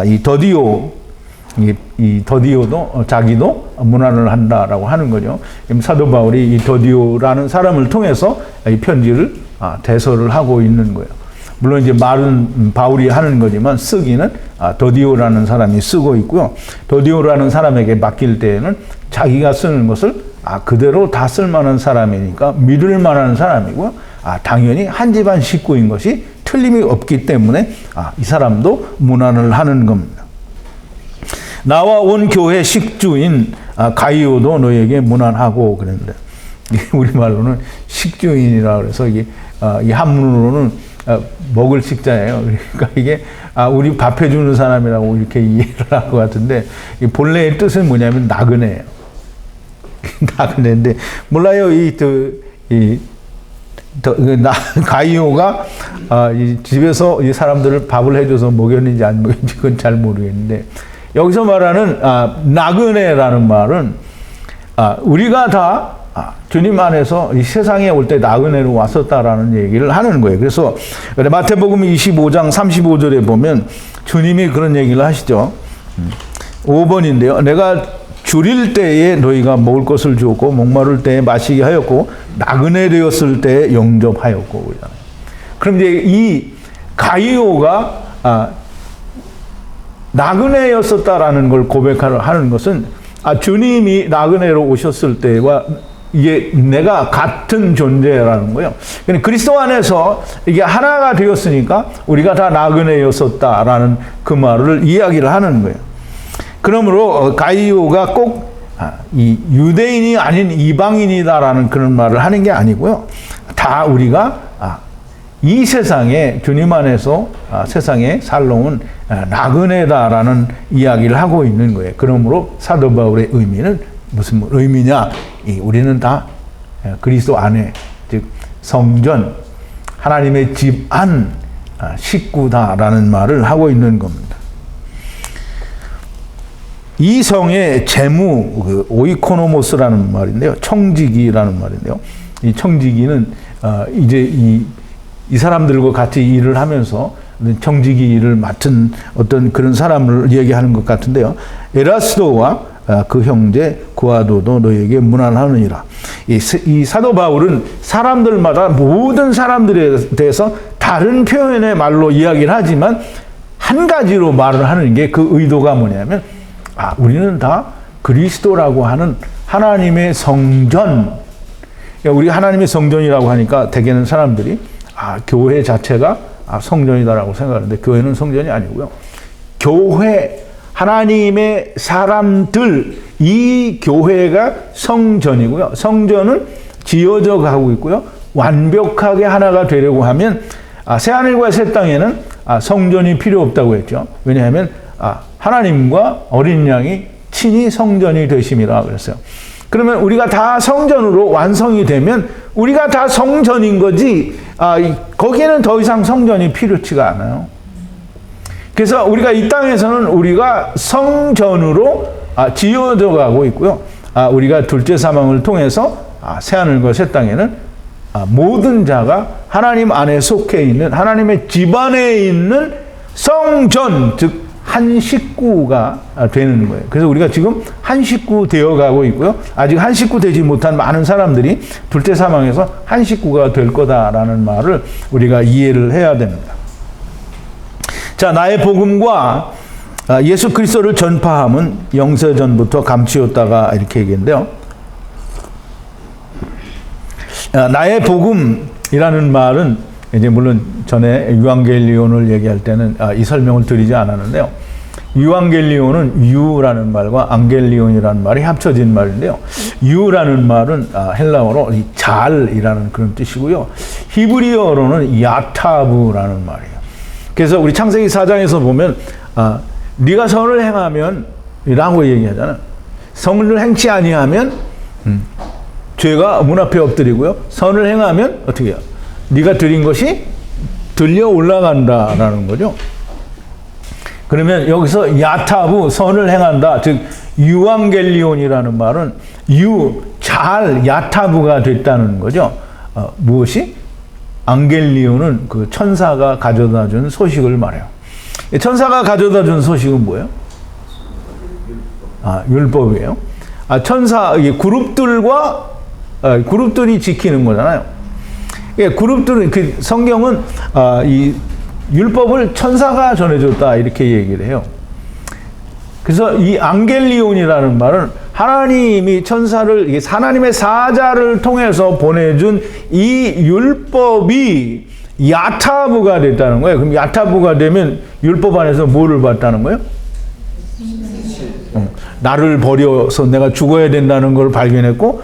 이 더디오, 이 더디오도 자기도 문안을 한다라고 하는 거죠. 사도 바울이 이 더디오라는 사람을 통해서 이 편지를 대서를 하고 있는 거예요. 물론 이제 말은 바울이 하는 거지만 쓰기는 더디오라는 사람이 쓰고 있고요. 더디오라는 사람에게 맡길 때에는 자기가 쓰는 것을 그대로 다 쓸만한 사람이니까 믿을 만한 사람이고요. 당연히 한 집안 식구인 것이 틀림이 없기 때문에 이 사람도 문안을 하는 겁니다. 나와 온 교회 식주인 가이오도 너에게 문안하고 그랬는데 우리말로는 식주인이라 그래서 이 한문으로는 먹을 식자예요. 그러니까 이게 우리 밥 해주는 사람이라고 이렇게 이해를 할 것 같은데 본래의 뜻은 뭐냐면 나그네예요. 나그네인데 몰라요. 가이오가 집에서 이 사람들을 밥을 해줘서 먹였는지 안 먹였는지 그건 잘 모르겠는데 여기서 말하는 나그네라는 말은 우리가 다 주님 안에서 이 세상에 올 때 나그네로 왔었다라는 얘기를 하는 거예요. 그래서 마태복음 25장 35절에 보면 주님이 그런 얘기를 하시죠. 5번인데요. 내가 줄일 때에 너희가 먹을 것을 주었고 목마를 때에 마시게 하였고 나그네 되었을 때에 영접하였고 그러잖아요. 그럼 이제 이 가이오가 나그네였었다라는 걸 고백하는 것은 주님이 나그네로 오셨을 때와 이게 내가 같은 존재라는 거예요. 그리스도 안에서 이게 하나가 되었으니까 우리가 다 나그네였었다라는 그 말을 이야기를 하는 거예요. 그러므로 가이오가 꼭 이 유대인이 아닌 이방인이다라는 그런 말을 하는 게 아니고요. 다 우리가 이 세상에 주님 안에서 세상에 살러온 나그네다라는 이야기를 하고 있는 거예요. 그러므로 사도 바울의 의미는 무슨 의미냐? 우리는 다 그리스도 안에 즉 성전 하나님의 집 안 식구다라는 말을 하고 있는 겁니다. 이 성의 재무 오이코노모스라는 말인데요, 청지기라는 말인데요. 이 청지기는 이제 이 사람들과 같이 일을 하면서 청지기 일을 맡은 어떤 그런 사람을 얘기하는 것 같은데요. 에라스도와 그 형제 구아도도 너에게 문안하느니라. 이 사도 바울은 사람들마다 모든 사람들에 대해서 다른 표현의 말로 이야기를 하지만 한 가지로 말을 하는 게 그 의도가 뭐냐면 우리는 다 그리스도라고 하는 하나님의 성전. 우리 하나님의 성전이라고 하니까 대개는 사람들이 교회 자체가 성전이다라고 생각하는데 교회는 성전이 아니고요. 교회 하나님의 사람들 이 교회가 성전이고요. 성전은 지어져 가고 있고요. 완벽하게 하나가 되려고 하면 새하늘과 새 땅에는 성전이 필요 없다고 했죠. 왜냐하면 하나님과 어린 양이 친히 성전이 되심이라 그랬어요. 그러면 우리가 다 성전으로 완성이 되면 우리가 다 성전인 거지, 거기에는 더 이상 성전이 필요치가 않아요. 그래서 우리가 이 땅에서는 우리가 성전으로 지어져 가고 있고요. 우리가 둘째 사망을 통해서 새하늘과 새 땅에는 모든 자가 하나님 안에 속해 있는, 하나님의 집안에 있는 성전, 즉 한 식구가 되는 거예요. 그래서 우리가 지금 한 식구 되어가고 있고요. 아직 한 식구 되지 못한 많은 사람들이 둘째 사망에서 한 식구가 될 거다라는 말을 우리가 이해를 해야 됩니다. 자, 나의 복음과 예수 그리스도를 전파함은 영세전부터 감추었다가 이렇게 얘기했는데요. 나의 복음이라는 말은 이제 물론 전에 유앙겔리온을 얘기할 때는 이 설명을 드리지 않았는데요. 유앙겔리온은 유라는 말과 앙겔리온이라는 말이 합쳐진 말인데요. 유라는 말은 헬라어로 잘이라는 그런 뜻이고요. 히브리어로는 야타브라는 말이에요. 그래서 우리 창세기 4장에서 보면 네가 선을 행하면 라고 얘기하잖아요. 선을 행치 아니하면 죄가 문 앞에 엎드리고요. 선을 행하면 어떻게 해요? 네가 드린 것이 들려 올라간다라는 거죠. 그러면 여기서 야타부, 선을 행한다, 즉 유앙겔리온이라는 말은 잘 야타부가 됐다는 거죠. 무엇이? 앙겔리온은 그 천사가 가져다 준 소식을 말해요. 천사가 가져다 준 소식은 뭐예요? 율법이에요. 그룹들이 지키는 거잖아요. 그룹들은, 성경은 이 율법을 천사가 전해줬다 이렇게 얘기를 해요. 그래서 이 앙겔리온이라는 말은 하나님이 천사를, 하나님의 사자를 통해서 보내준 이 율법이 야타부가 됐다는 거예요. 그럼 야타부가 되면 율법 안에서 뭐를 봤다는 거예요? 나를 버려서 내가 죽어야 된다는 걸 발견했고,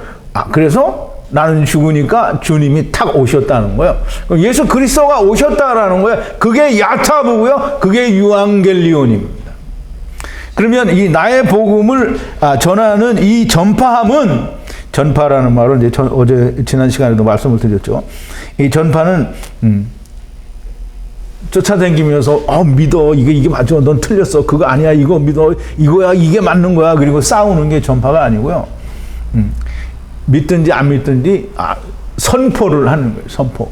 그래서 나는 죽으니까 주님이 탁 오셨다는 거예요. 예수 그리스도가 오셨다라는 거예요. 그게 야타부고요. 그게 유앙겔리온입니다. 그러면 이 나의 복음을 전하는 이 전파함은, 전파라는 말은 이제 어제 지난 시간에도 말씀을 드렸죠. 이 전파는 쫓아다니면서 믿어, 이게 맞아, 넌 틀렸어, 그거 아니야, 이거 믿어, 이거야, 이게 맞는 거야, 그리고 싸우는 게 전파가 아니고요. 믿든지 안 믿든지 선포를 하는 거예요. 선포.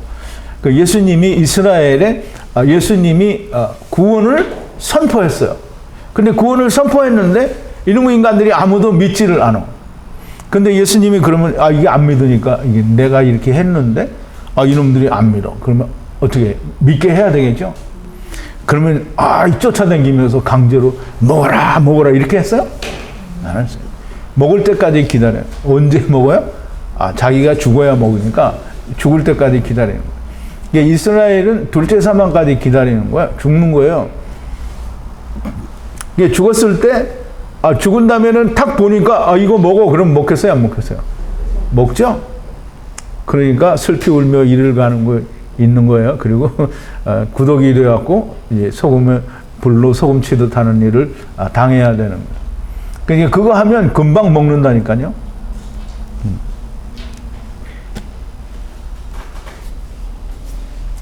예수님이 이스라엘에 예수님이 구원을 선포했어요. 근데 구원을 선포했는데 이놈의 인간들이 아무도 믿지를 않아. 근데 예수님이 그러면 이게 안 믿으니까, 이게 내가 이렇게 했는데 이놈들이 안 믿어. 그러면 어떻게 믿게 해야 되겠죠? 그러면 쫓아다니면서 강제로 먹어라 이렇게 했어요? 안 했어요. 먹을 때까지 기다려요. 언제 먹어요? 자기가 죽어야 먹으니까 죽을 때까지 기다리는 거예요. 이스라엘은 둘째 사망까지 기다리는 거예요. 죽는 거예요. 죽었을 때 죽은 다음에는 탁 보니까 이거 먹어. 그럼 먹겠어요? 안 먹겠어요? 먹죠? 그러니까 슬피 울며 이를 가는 있는 거예요. 그리고 구더기 되어갖고 소금에 불로 소금 치듯 하는 일을 당해야 되는 거예요. 그러니까 그거 하면 금방 먹는다니까요.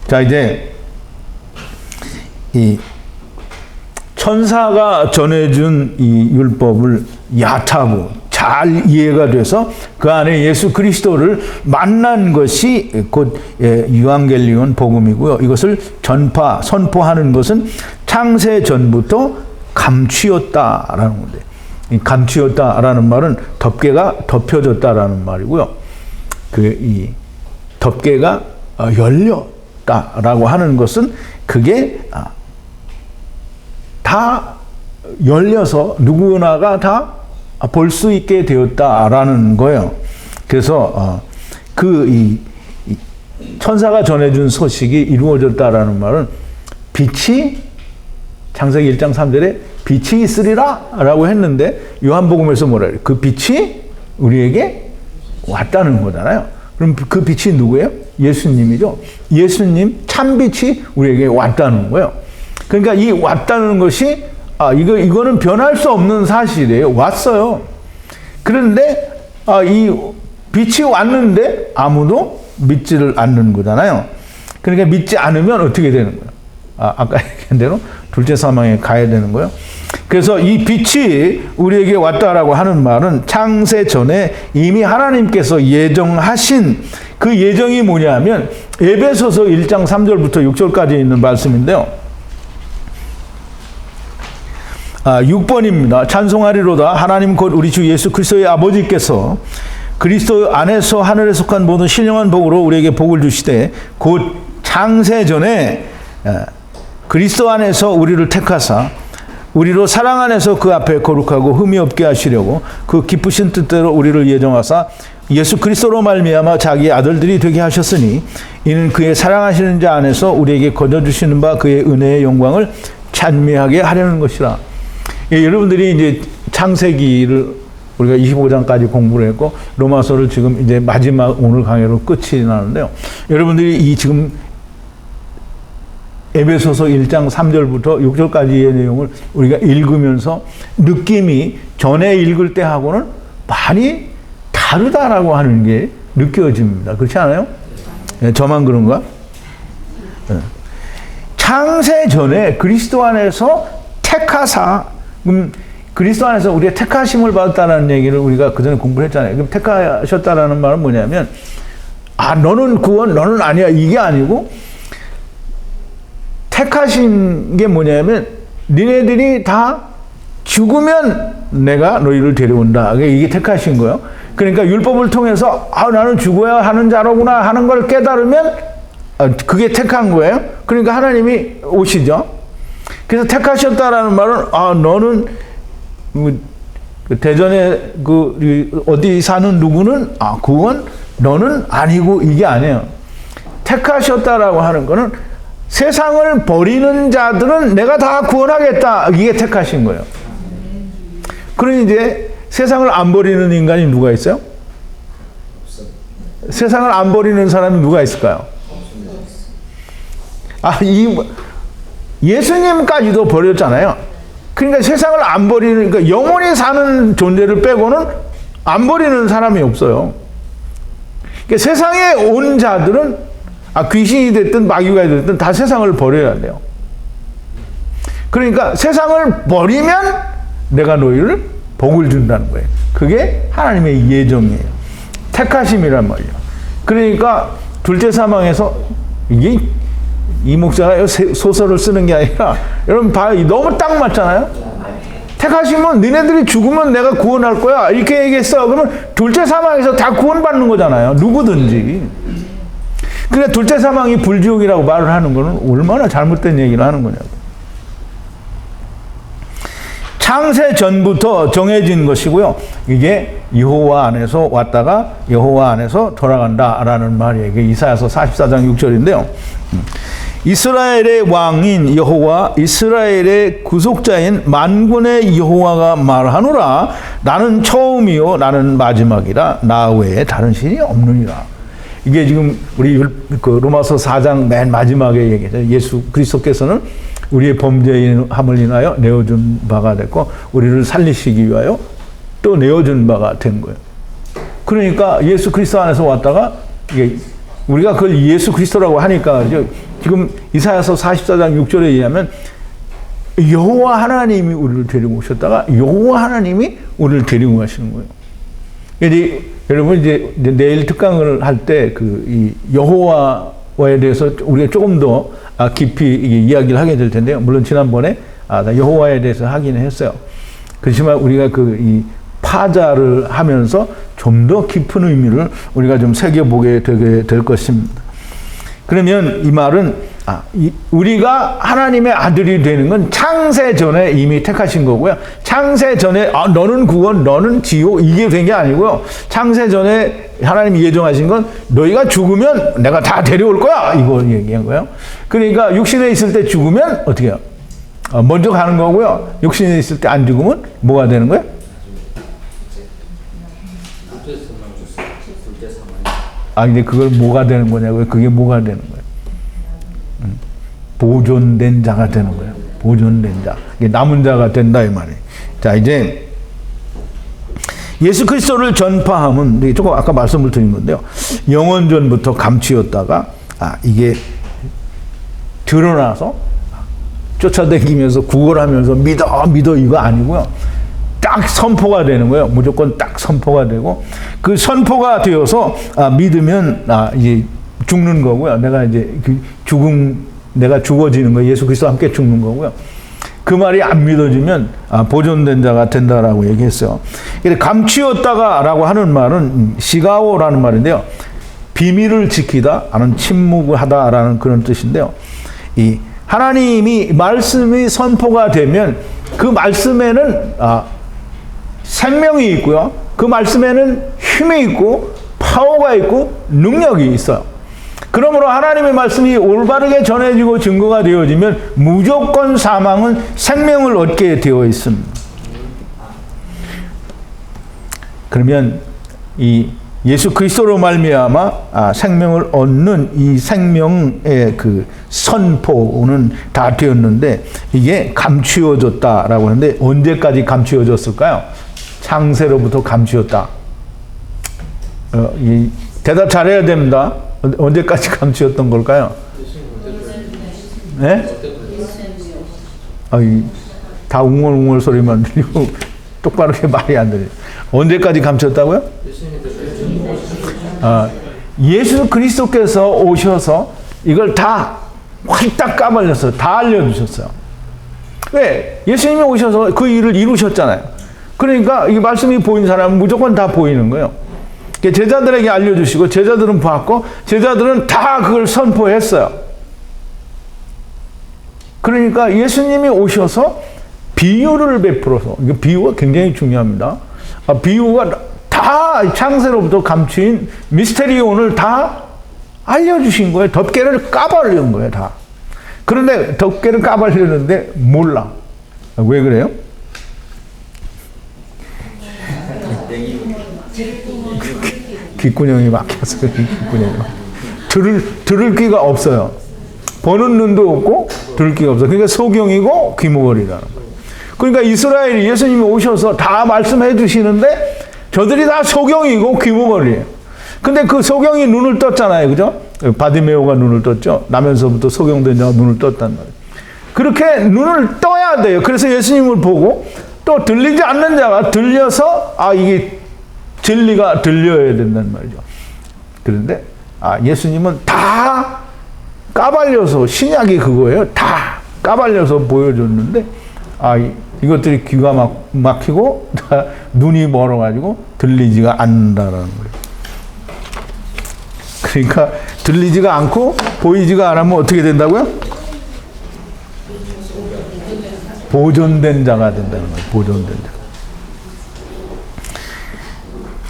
자, 이제 이 천사가 전해준 이 율법을 야타부, 잘 이해가 돼서 그 안에 예수 그리스도를 만난 것이 곧 유앙겔리온 복음이고요. 이것을 선포하는 것은 창세 전부터 감추었다라는 건데, 이 감추었다라는 말은 덮개가 덮여졌다라는 말이고요. 이 덮개가 열렸다라고 하는 것은 그게 다 열려서 누구나가 다 볼 수 있게 되었다라는 거예요. 그래서 이 천사가 전해준 소식이 이루어졌다라는 말은 빛이, 창세기 1장 3절에 빛이 있으리라 라고 했는데 요한복음에서 뭐라 그래요? 그 빛이 우리에게 왔다는 거잖아요. 그럼 그 빛이 누구예요? 예수님이죠. 예수님 참빛이 우리에게 왔다는 거예요. 그러니까 이 왔다는 것이 이거는 변할 수 없는 사실이에요. 왔어요. 그런데 이 빛이 왔는데 아무도 믿지를 않는 거잖아요. 그러니까 믿지 않으면 어떻게 되는 거예요? 아까 얘기한 대로 둘째 사망에 가야 되는 거예요. 그래서 이 빛이 우리에게 왔다라고 하는 말은 창세 전에 이미 하나님께서 예정하신 그 예정이 뭐냐면 에베소서 1장 3절부터 6절까지 있는 말씀인데요. 6번입니다. 찬송하리로다. 하나님 곧 우리 주 예수 그리스도의 아버지께서 그리스도 안에서 하늘에 속한 모든 신령한 복으로 우리에게 복을 주시되 곧 창세 전에 그리스도 안에서 우리를 택하사 우리로 사랑 안에서 그 앞에 거룩하고 흠이 없게 하시려고 그 기쁘신 뜻대로 우리를 예정하사 예수 그리스도로 말미암아 자기의 아들들이 되게 하셨으니 이는 그의 사랑하시는 자 안에서 우리에게 거저주시는 바 그의 은혜의 영광을 찬미하게 하려는 것이라. 여러분들이 이제 창세기를 우리가 25장까지 공부를 했고 로마서를 지금 이제 마지막 오늘 강의로 끝이 나는데요. 여러분들이 이 지금 에베소서 1장 3절부터 6절까지의 내용을 우리가 읽으면서 느낌이 전에 읽을 때하고는 많이 다르다라고 하는 게 느껴집니다. 그렇지 않아요? 네, 저만 그런가? 네. 창세 전에 그리스도 안에서 택하사, 그리스도 안에서 우리가 택하심을 받았다는 얘기를 우리가 그전에 공부를 했잖아요. 그럼 택하셨다라는 말은 뭐냐면, 너는 구원, 너는 아니야. 이게 아니고, 택하신 게 뭐냐면, 니네들이 다 죽으면 내가 너희를 데려온다. 이게 택하신 거예요. 그러니까 율법을 통해서, 나는 죽어야 하는 자로구나 하는 걸 깨달으면, 그게 택한 거예요. 그러니까 하나님이 오시죠. 그래서 택하셨다라는 말은, 너는, 대전에 어디 사는 누구는, 그건 너는 아니고 이게 아니에요. 택하셨다라고 하는 거는 세상을 버리는 자들은 내가 다 구원하겠다. 이게 택하신 거예요. 그러니 이제 세상을 안 버리는 인간이 누가 있어요? 세상을 안 버리는 사람이 누가 있을까요? 예수님까지도 버렸잖아요. 그러니까 세상을 안 버리는, 그러니까 영원히 사는 존재를 빼고는 안 버리는 사람이 없어요. 그러니까 세상에 온 자들은 귀신이 됐든 마귀가 됐든 다 세상을 버려야 돼요. 그러니까 세상을 버리면 내가 너희를 복을 준다는 거예요. 그게 하나님의 예정이에요. 택하심이란 말이에요. 그러니까 둘째 사망에서 이게 이 목사가 소설을 쓰는 게 아니라 여러분 너무 딱 맞잖아요. 택하시면 너네들이 죽으면 내가 구원할 거야 이렇게 얘기했어. 그러면 둘째 사망에서 다 구원받는 거잖아요. 누구든지. 그러니까 둘째 사망이 불지옥이라고 말을 하는 거는 얼마나 잘못된 얘기를 하는 거냐고. 창세 전부터 정해진 것이고요. 이게 여호와 안에서 왔다가 여호와 안에서 돌아간다라는 말이에요. 이게 이사야서 44장 6절인데요. 이스라엘의 왕인 여호와, 이스라엘의 구속자인 만군의 여호와가 말하노라. 나는 처음이요 나는 마지막이라. 나 외에 다른 신이 없느니라. 이게 지금 우리 로마서 4장 맨 마지막에 얘기해요. 예수 그리스도께서는 우리의 범죄함을 인하여 내어준 바가 됐고 우리를 살리시기 위하여 또 내어준 바가 된 거예요. 그러니까 예수 그리스도 안에서 왔다가 이게 우리가 그걸 예수 그리스도라고 하니까 지금 이사야서 44장 6절에 의하면 여호와 하나님이 우리를 데리고 오셨다가 여호와 하나님이 우리를 데리고 가시는 거예요. 이제 여러분 이제 내일 특강을 할 때 이 여호와에 대해서 우리가 조금 더 깊이 이야기를 하게 될 텐데요. 물론 지난번에 여호와에 대해서 하긴 했어요. 그렇지만 우리가 이 파자를 하면서 좀 더 깊은 의미를 우리가 좀 새겨보게 되게 될 것입니다. 그러면 이 말은 우리가 하나님의 아들이 되는 건 창세 전에 이미 택하신 거고요. 창세 전에 너는 구원, 너는 지옥 이게 된 게 아니고요. 창세 전에 하나님이 예정하신 건 너희가 죽으면 내가 다 데려올 거야 이거 얘기한 거예요. 그러니까 육신에 있을 때 죽으면 어떻게 해요? 먼저 가는 거고요. 육신에 있을 때 안 죽으면 뭐가 되는 거예요? 근데 그걸 뭐가 되는 거냐고요? 그게 뭐가 되는 거예요? 보존된 자가 되는 거예요. 보존된 자, 이게 남은 자가 된다 이 말이에요. 자, 이제 예수 그리스도를 전파함은 조금 아까 말씀을 드린 건데요. 영원전부터 감추었다가 이게 드러나서 쫓아다니면서 구걸하면서 믿어 이거 아니고요. 딱 선포가 되는 거예요. 무조건 딱 선포가 되고 그 선포가 되어서 믿으면 이제 죽는 거고요. 내가 이제 내가 죽어지는 거예요. 예수 그리스도와 함께 죽는 거고요. 그 말이 안 믿어지면 보존된 자가 된다라고 얘기했어요. 감추었다가라고 하는 말은 시가오라는 말인데요. 비밀을 지키다, 아는 침묵하다라는 그런 뜻인데요. 이 하나님이 말씀이 선포가 되면 그 말씀에는 생명이 있고요. 그 말씀에는 힘이 있고 파워가 있고 능력이 있어요. 그러므로 하나님의 말씀이 올바르게 전해지고 증거가 되어지면 무조건 사망은 생명을 얻게 되어 있습니다. 그러면 이 예수 그리스도로 말미암아 생명을 얻는 이 생명의 그 선포는 다 되었는데 이게 감추어졌다라고 하는데 언제까지 감추어졌을까요? 창세로부터 감추었다. 대답 잘해야 됩니다. 언제까지 감추었던 걸까요? 네? 다 웅얼웅얼 소리만 들리고 똑바로 말이 안 들려요. 언제까지 감추었다고요? 예수 그리스도께서 오셔서 이걸 다 활딱 까발려서 다 알려주셨어요. 왜? 예수님이 오셔서 그 일을 이루셨잖아요. 그러니까 이 말씀이 보인 사람은 무조건 다 보이는 거예요. 제자들에게 알려주시고 제자들은 봤고 제자들은 다 그걸 선포했어요. 그러니까 예수님이 오셔서 비유를 베풀어서, 이거 비유가 굉장히 중요합니다. 비유가 다 창세로부터 감추인 미스테리온을 다 알려주신 거예요. 덮개를 까발린 거예요, 다. 그런데 덮개를 까발렸는데 몰라. 왜 그래요? 귓구녕이 막혀서 귓구녕이 들을 귀가 없어요. 보는 눈도 없고 들을 귀가 없어요. 그러니까 소경이고 귀머거리라는 거예요. 그러니까 이스라엘이 예수님이 오셔서 다 말씀해 주시는데 저들이 다 소경이고 귀머거리예요. 근데 그 소경이 눈을 떴잖아요. 그죠? 바디메오가 눈을 떴죠. 나면서부터 소경된 자가 눈을 떴단 말이에요. 그렇게 눈을 떠야 돼요. 그래서 예수님을 보고 또 들리지 않는 자가 들려서 이게 진리가 들려야 된단 말이죠. 그런데 예수님은 다 까발려서, 신약이 그거예요. 다 까발려서 보여줬는데 이것들이 귀가 막히고 눈이 멀어가지고 들리지가 않는다라는 거예요. 그러니까 들리지가 않고 보이지가 않으면 어떻게 된다고요? 보존된 자가 된다는 거예요. 보존된 자.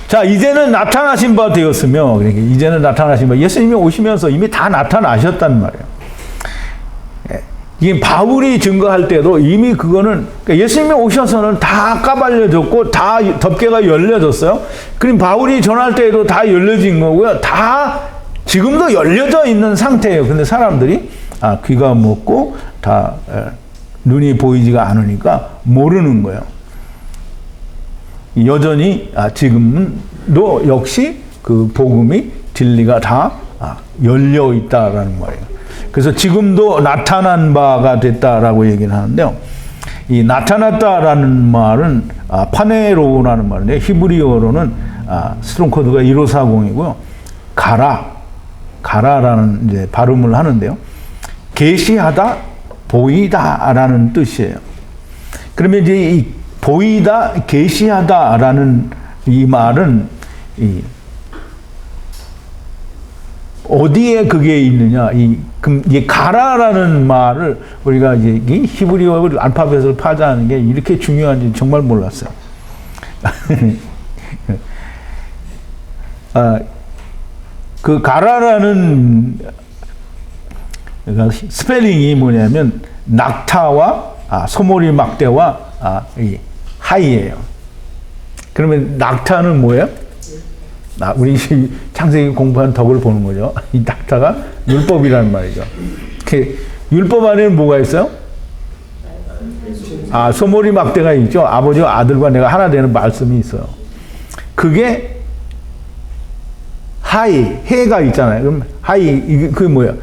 자, 이제는 나타나신 바 되었으며, 그러니까 이제는 나타나신 바, 예수님이 오시면서 이미 다 나타나셨단 말이에요. 이 바울이 증거할 때도 이미 그거는, 그러니까 예수님이 오셔서는 다 까발려졌고, 다 덮개가 열려졌어요. 그럼 바울이 전할 때에도 다 열려진 거고요. 다 지금도 열려져 있는 상태예요. 근데 사람들이 귀가 먹고 다 눈이 보이지가 않으니까 모르는 거예요. 여전히 지금도 역시 그 복음이 진리가 다 열려 있다라는 말이에요. 그래서 지금도 나타난 바가 됐다라고 얘기를 하는데요. 이 나타났다라는 말은 파네로라는 말인데 히브리어로는 스트롱 코드가 1540이고요. 가라라는 이제 발음을 하는데요. 계시하다, 보이다라는 뜻이에요. 그러면 이제 이 보이다, 계시하다라는 이 말은 어디에 그게 있느냐? 이 가라라는 말을 우리가 이제 이 히브리어 알파벳을 파자하는 게 이렇게 중요한지 정말 몰랐어요. 그 가라라는 스펠링이 뭐냐면 낙타와 소몰이 막대와 이 하이예요. 그러면 낙타는 뭐예요? 우리 창세기 공부한 덕을 보는 거죠. 이 낙타가 율법이라는 말이죠. 율법 안에는 뭐가 있어요? 소머리 막대가 있죠. 아버지와 아들과 내가 하나 되는 말씀이 있어요. 그게 해가 있잖아요. 그럼 그게 뭐야?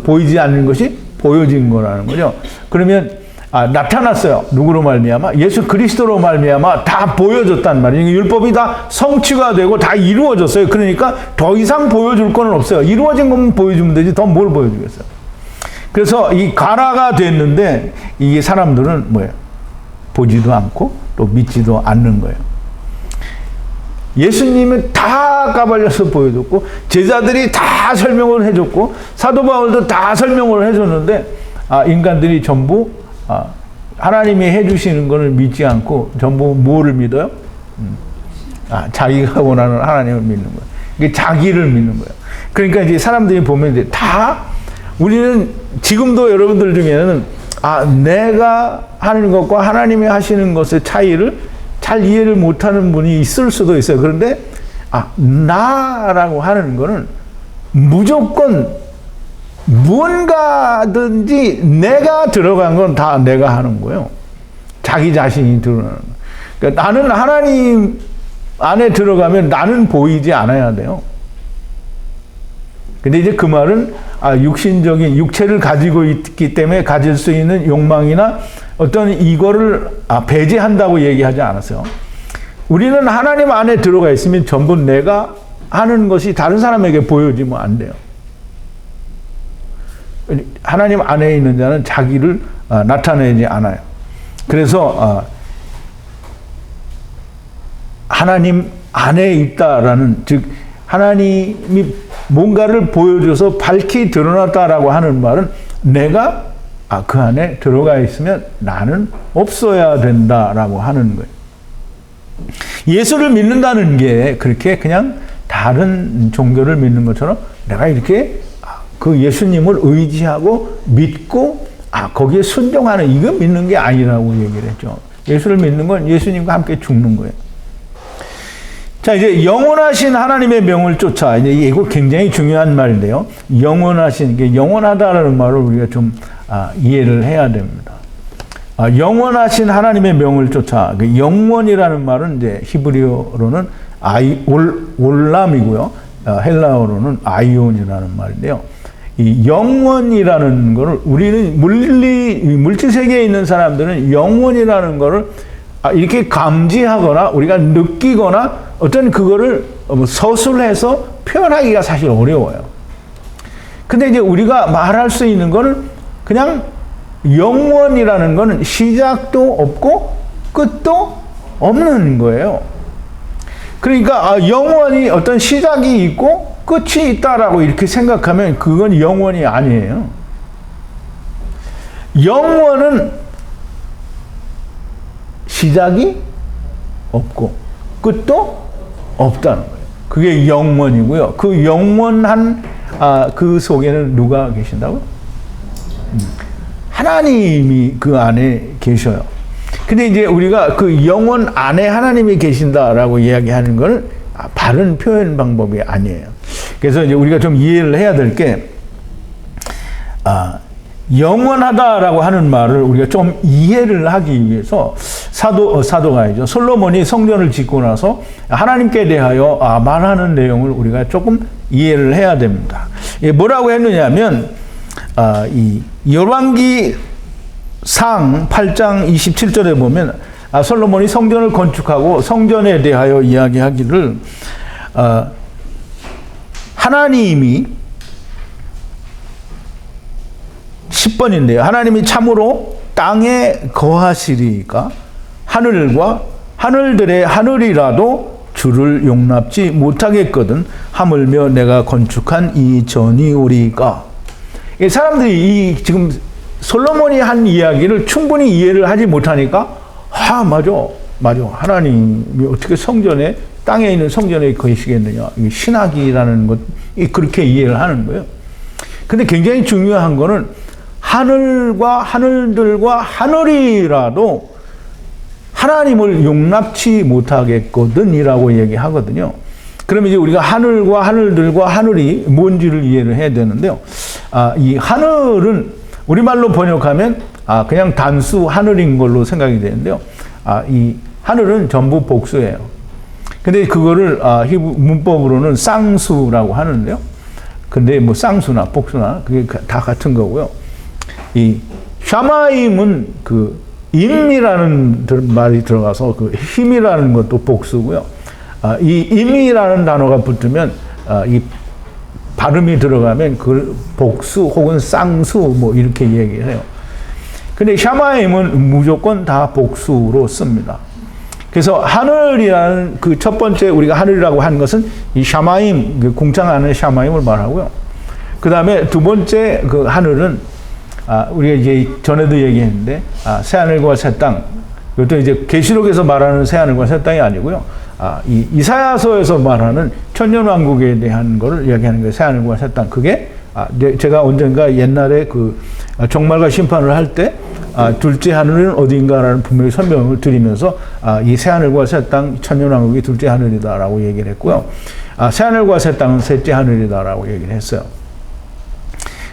보이지 않는 것이 보여진 거라는 거죠. 그러면 나타났어요. 누구로 말미암아? 예수 그리스도로 말미암아 다 보여졌단 말이에요. 율법이 다 성취가 되고 다 이루어졌어요. 그러니까 더 이상 보여줄 건 없어요. 이루어진 것만 보여주면 되지 더 뭘 보여주겠어요. 그래서 이 가라가 됐는데 이게 사람들은 뭐예요? 보지도 않고 또 믿지도 않는 거예요. 예수님은 다 까발려서 보여줬고 제자들이 다 설명을 해줬고 사도 바울도 다 설명을 해줬는데 인간들이 전부 하나님이 해주시는 것을 믿지 않고 전부 뭐를 믿어요? 자기가 원하는 하나님을 믿는 거예요. 이게 자기를 믿는 거예요. 그러니까 이제 사람들이 보면 이제 다 우리는 지금도 여러분들 중에는 내가 하는 것과 하나님이 하시는 것의 차이를 잘 이해를 못하는 분이 있을 수도 있어요. 그런데 나라고 하는 거는 무조건 무언가든지 내가 들어간 건 다 내가 하는 거예요. 자기 자신이 드러나는 거예요. 그러니까 나는 하나님 안에 들어가면 나는 보이지 않아야 돼요. 근데 이제 그 말은 육신적인 육체를 가지고 있기 때문에 가질 수 있는 욕망이나 어떤 이거를 배제한다고 얘기하지 않았어요. 우리는 하나님 안에 들어가 있으면 전부 내가 하는 것이 다른 사람에게 보여지면 안 돼요. 하나님 안에 있는 자는 자기를 나타내지 않아요. 그래서 하나님 안에 있다라는, 즉 하나님이 뭔가를 보여줘서 밝히 드러났다라고 하는 말은 내가 그 안에 들어가 있으면 나는 없어야 된다라고 하는 거예요. 예수를 믿는다는 게 그렇게 그냥 다른 종교를 믿는 것처럼 내가 이렇게 그 예수님을 의지하고 믿고 거기에 순종하는 이거 믿는 게 아니라고 얘기를 했죠. 예수를 믿는 건 예수님과 함께 죽는 거예요. 자, 이제 영원하신 하나님의 명을 쫓아. 이제 이거 굉장히 중요한 말인데요. 영원하신, 영원하다라는 말을 우리가 좀 이해를 해야 됩니다. 영원하신 하나님의 명을 쫓아. 그 영원이라는 말은 이제 히브리어로는 올람이고요. 헬라어로는 아이온이라는 말인데요. 이 영원이라는 거를 우리는 물질 세계에 있는 사람들은 영원이라는 거를 이렇게 감지하거나 우리가 느끼거나 어떤 그거를 서술해서 표현하기가 사실 어려워요. 근데 이제 우리가 말할 수 있는 거는 그냥 영원이라는 거는 시작도 없고 끝도 없는 거예요. 그러니까 영원이 어떤 시작이 있고 끝이 있다라고 이렇게 생각하면 그건 영원이 아니에요. 영원은 시작이 없고 끝도 없다는 거예요. 그게 영원이고요. 그 영원한 그 속에는 누가 계신다고요? 하나님이 그 안에 계셔요. 근데 이제 우리가 그 영원 안에 하나님이 계신다라고 이야기하는 건 바른 표현 방법이 아니에요. 그래서 이제 우리가 좀 이해를 해야 될 게, 영원하다라고 하는 말을 우리가 좀 이해를 하기 위해서 사도가이죠. 솔로몬이 성전을 짓고 나서 하나님께 대하여 말하는 내용을 우리가 조금 이해를 해야 됩니다. 뭐라고 했느냐면, 이 열왕기상 8장 27절에 보면 솔로몬이 성전을 건축하고 성전에 대하여 이야기하기를 하나님이 10번인데요. 하나님이 참으로 땅에 거하시리까 하늘과 하늘들의 하늘이라도 주를 용납지 못하겠거든 하물며 내가 건축한 이 전이오리까. 사람들이 지금 솔로몬이 한 이야기를 충분히 이해를 하지 못하니까 맞아. 하나님이 어떻게 성전에 땅에 있는 성전에 계시겠느냐. 이게 신학이라는 것 그렇게 이해를 하는 거예요. 근데 굉장히 중요한 거는 하늘과 하늘들과 하늘이라도 하나님을 용납치 못하겠거든이라고 얘기하거든요. 그러면 이제 우리가 하늘과 하늘들과 하늘이 뭔지를 이해를 해야 되는데요. 이 하늘은 우리말로 번역하면 그냥 단수 하늘인 걸로 생각이 되는데요. 이 하늘은 전부 복수예요. 근데 그거를 문법으로는 쌍수라고 하는데요. 근데 뭐 쌍수나 복수나 그게 다 같은 거고요. 이 샤마임은 그 임이라는 말이 들어가서 그 힘이라는 것도 복수고요. 이 임이라는 단어가 붙으면 이 발음이 들어가면 그 복수 혹은 쌍수 뭐 이렇게 얘기를 해요. 근데 샤마임은 무조건 다 복수로 씁니다. 그래서 하늘이라는 그 첫 번째 우리가 하늘이라고 하는 것은 이 샤마임, 그 궁창하는 샤마임을 말하고요. 그 다음에 두 번째 그 하늘은 우리가 이제 전에도 얘기했는데 새하늘과 새 땅. 이것도 이제 계시록에서 말하는 새하늘과 새 땅이 아니고요. 이 이사야서에서 말하는 천년왕국에 대한 거를 이야기하는 거예요. 새하늘과 새 땅. 그게 제가 언젠가 옛날에 그 종말과 심판을 할 때 둘째 하늘은 어딘가라는 분명히 설명을 드리면서 이 새하늘과 새 땅, 천년왕국이 둘째 하늘이다라고 얘기를 했고요. 새하늘과 새 땅은 셋째 하늘이다라고 얘기를 했어요.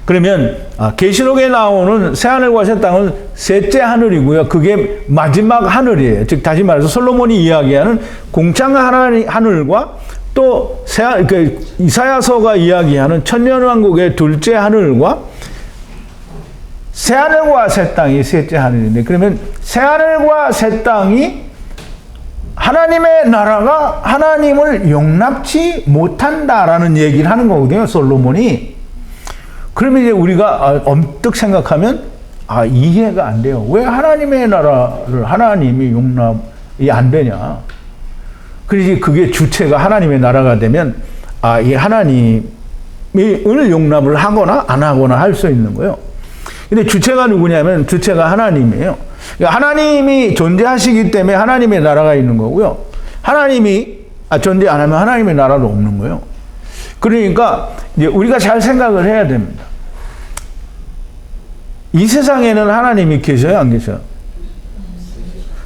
그러면 계시록에 나오는 새하늘과 새 땅은 셋째 하늘이고요. 그게 마지막 하늘이에요. 즉 다시 말해서 솔로몬이 이야기하는 공창 하늘과 또 이사야서가 이야기하는 천년왕국의 둘째 하늘과 새하늘과 새 땅이 셋째 하늘인데, 그러면 새하늘과 새 땅이 하나님의 나라가 하나님을 용납치 못한다라는 얘기를 하는 거거든요, 솔로몬이. 그러면 이제 우리가 엄뜩 생각하면 이해가 안 돼요. 왜 하나님의 나라를 하나님이 용납이 안 되냐? 그래서 그게 주체가 하나님의 나라가 되면 이 하나님이 을 용납을 하거나 안 하거나 할 수 있는 거예요. 근데 주체가 누구냐면 주체가 하나님이에요. 그러니까 하나님이 존재하시기 때문에 하나님의 나라가 있는 거고요. 하나님이 존재 안 하면 하나님의 나라도 없는 거예요. 그러니까 이제 우리가 잘 생각을 해야 됩니다. 이 세상에는 하나님이 계셔요, 안 계셔요?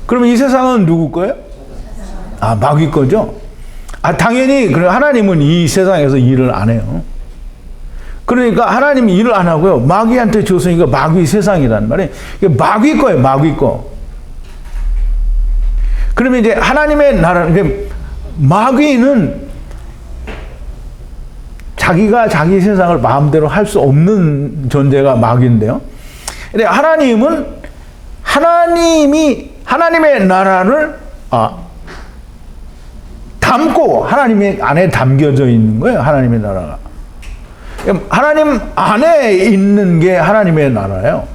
그러면 이 세상은 누구 거예요? 마귀 거죠? 당연히, 하나님은 이 세상에서 일을 안 해요. 그러니까 하나님이 일을 안 하고요. 마귀한테 줬으니까 마귀 세상이란 말이에요. 이게 마귀 거예요, 마귀 거. 그러면 이제 하나님의 나라, 마귀는 자기가 자기 세상을 마음대로 할 수 없는 존재가 마귀인데요. 근데 하나님은 하나님의 나라를 담고 하나님의 안에 담겨져 있는 거예요. 하나님의 나라가. 하나님 안에 있는 게 하나님의 나라예요.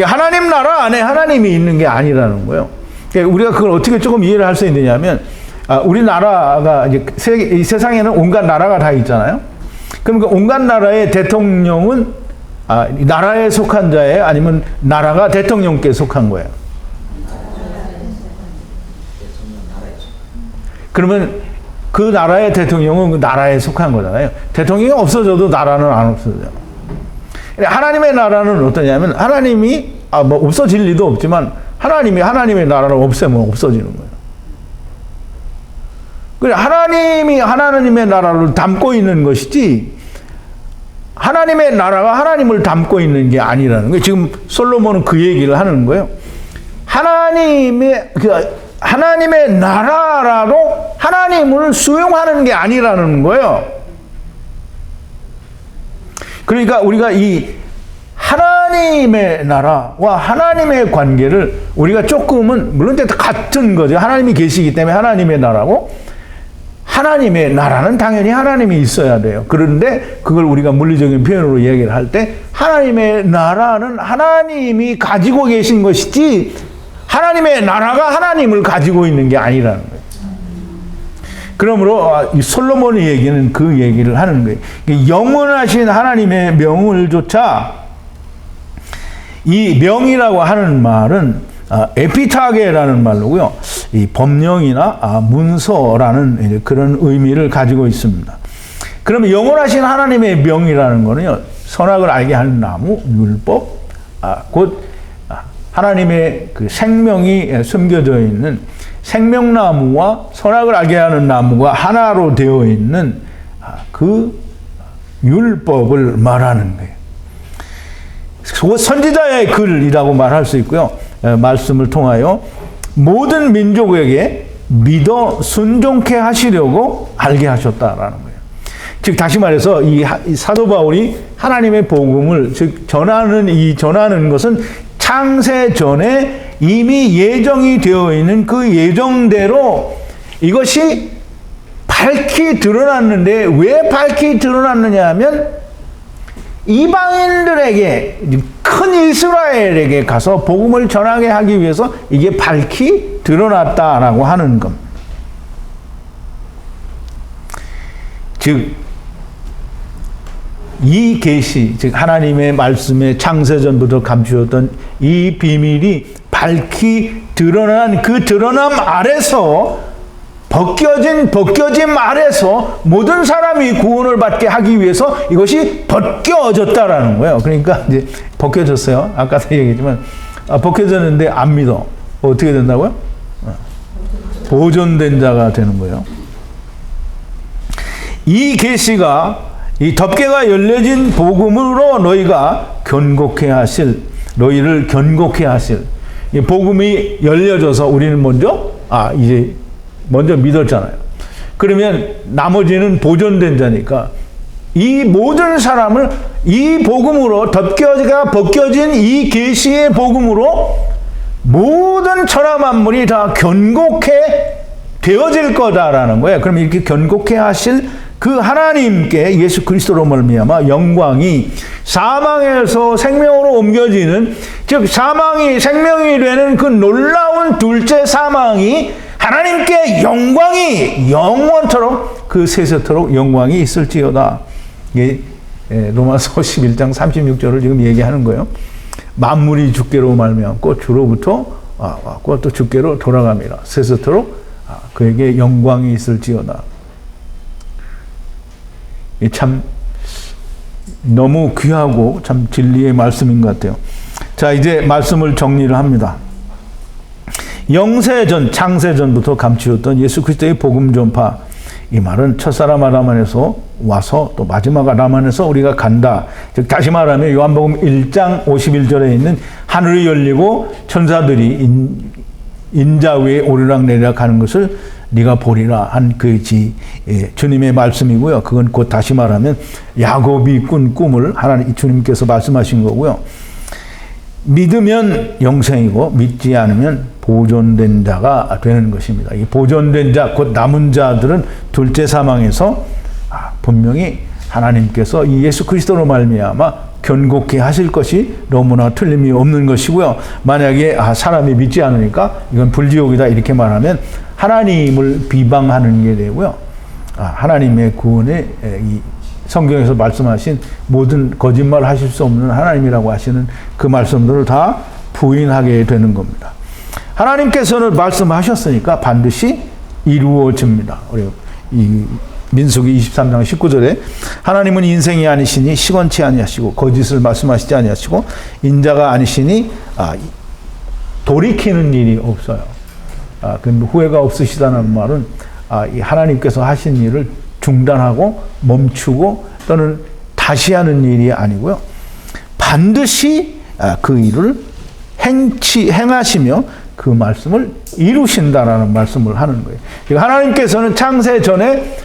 하나님 나라 안에 하나님이 있는 게 아니라는 거예요. 우리가 그걸 어떻게 조금 이해를 할 수 있느냐면, 우리나라가 이제 이 세상에는 온갖 나라가 다 있잖아요. 그럼 그 온갖 나라의 대통령은 나라에 속한 자예요? 아니면 나라가 대통령께 속한 거예요? 그러면 그 나라의 대통령은 그 나라에 속한 거잖아요. 대통령이 없어져도 나라는 안 없어져요. 하나님의 나라는 어떠냐면 하나님이 뭐 없어질 리도 없지만 하나님의 나라를 없애면 없어지는 거예요. 그래 하나님이 하나님의 나라를 담고 있는 것이지 하나님의 나라가 하나님을 담고 있는 게 아니라는 거예요. 지금 솔로몬은 그 얘기를 하는 거예요. 하나님의 나라라도 하나님을 수용하는 게 아니라는 거예요. 그러니까 우리가 이 하나님의 나라와 하나님의 관계를 우리가 조금은, 물론 다 같은 거죠. 하나님이 계시기 때문에 하나님의 나라고, 하나님의 나라는 당연히 하나님이 있어야 돼요. 그런데 그걸 우리가 물리적인 표현으로 얘기를 할 때 하나님의 나라는 하나님이 가지고 계신 것이지 하나님의 나라가 하나님을 가지고 있는 게 아니라는 거예요. 그러므로 이 솔로몬의 얘기는 그 얘기를 하는 거예요. 영원하신 하나님의 명을 조차, 이 명이라고 하는 말은 에피타게라는 말로고요. 이 법령이나 문서라는 그런 의미를 가지고 있습니다. 그러면 영원하신 하나님의 명이라는 거는요, 선악을 알게 하는 나무, 율법, 곧 하나님의 그 생명이 숨겨져 있는 생명나무와 선악을 알게 하는 나무가 하나로 되어 있는 그 율법을 말하는 거예요. 선지자의 글이라고 말할 수 있고요. 말씀을 통하여 모든 민족에게 믿어 순종케 하시려고 알게 하셨다라는 거예요. 즉 다시 말해서 이 사도 바울이 하나님의 복음을 즉 전하는 것은 창세 전에 이미 예정이 되어 있는 그 예정대로 이것이 밝히 드러났는데 왜 밝히 드러났느냐 하면 이방인들에게 큰 이스라엘에게 가서 복음을 전하게 하기 위해서 이게 밝히 드러났다라고 하는 겁니다. 즉 이 계시, 즉 하나님의 말씀에 창세전부터 감추었던 이 비밀이 밝히 드러난 그 드러남 아래서 벗겨짐 아래서 모든 사람이 구원을 받게 하기 위해서 이것이 벗겨졌다라는 거예요. 그러니까 이제 벗겨졌어요. 아까도 얘기했지만 벗겨졌는데 안 믿어. 어떻게 된다고요? 보존된 자가 되는 거예요. 이 계시가 이 덮개가 열려진 복음으로 너희를 견고케 하실 이 복음이 열려져서 우리는 이제 먼저 믿었잖아요. 그러면 나머지는 보존된 자니까 이 모든 사람을 이 복음으로 덮개가 벗겨진 이 계시의 복음으로 모든 천하 만물이 다 견고케 되어질 거다라는 거예요. 그럼 이렇게 견고케 하실 그 하나님께 예수 그리스도로 말미암아 영광이 사망에서 생명으로 옮겨지는, 즉 사망이 생명이 되는 그 놀라운 둘째 사망이 하나님께 영광이 영원토록 그 세세토록 영광이 있을지어다. 이게 로마서 11장 36절을 지금 얘기하는 거예요. 만물이 주께로 말미암고 주로부터 왔고 또 주께로 돌아갑니다. 세세토록 그에게 영광이 있을지어다. 참 너무 귀하고 참 진리의 말씀인 것 같아요. 자, 이제 말씀을 정리를 합니다. 영세전, 창세전부터 감추었던 예수 그리스도의 복음 전파, 이 말은 첫사람 아담 안에서 와서 또 마지막 아담 안에서 우리가 간다. 즉 다시 말하면 요한복음 1장 51절에 있는 하늘이 열리고 천사들이 인자 위에 오르락내리락 하는 것을 네가 보리라 한 그 주님의 말씀이고요. 그건 곧 다시 말하면 야곱이 꾼 꿈을 하나님 주님께서 말씀하신 거고요. 믿으면 영생이고 믿지 않으면 보존된 자가 되는 것입니다. 이 보존된 자, 곧 남은 자들은 둘째 사망에서 분명히 하나님께서 이 예수 그리스도로 말미암아 견고케 하실 것이 너무나 틀림이 없는 것이고요. 만약에 사람이 믿지 않으니까 이건 불지옥이다 이렇게 말하면 하나님을 비방하는 게 되고요. 하나님의 구원에 이 성경에서 말씀하신 모든 거짓말 하실 수 없는 하나님이라고 하시는 그 말씀들을 다 부인하게 되는 겁니다. 하나님께서는 말씀하셨으니까 반드시 이루어집니다. 이 민수기 23장 19절에 하나님은 인생이 아니시니 시건치 아니하시고 거짓을 말씀하시지 아니하시고 인자가 아니시니 돌이키는 일이 없어요. 그 후회가 없으시다는 말은 이 하나님께서 하신 일을 중단하고 멈추고 또는 다시 하는 일이 아니고요. 반드시 그 일을 행하시며 그 말씀을 이루신다라는 말씀을 하는 거예요. 하나님께서는 창세 전에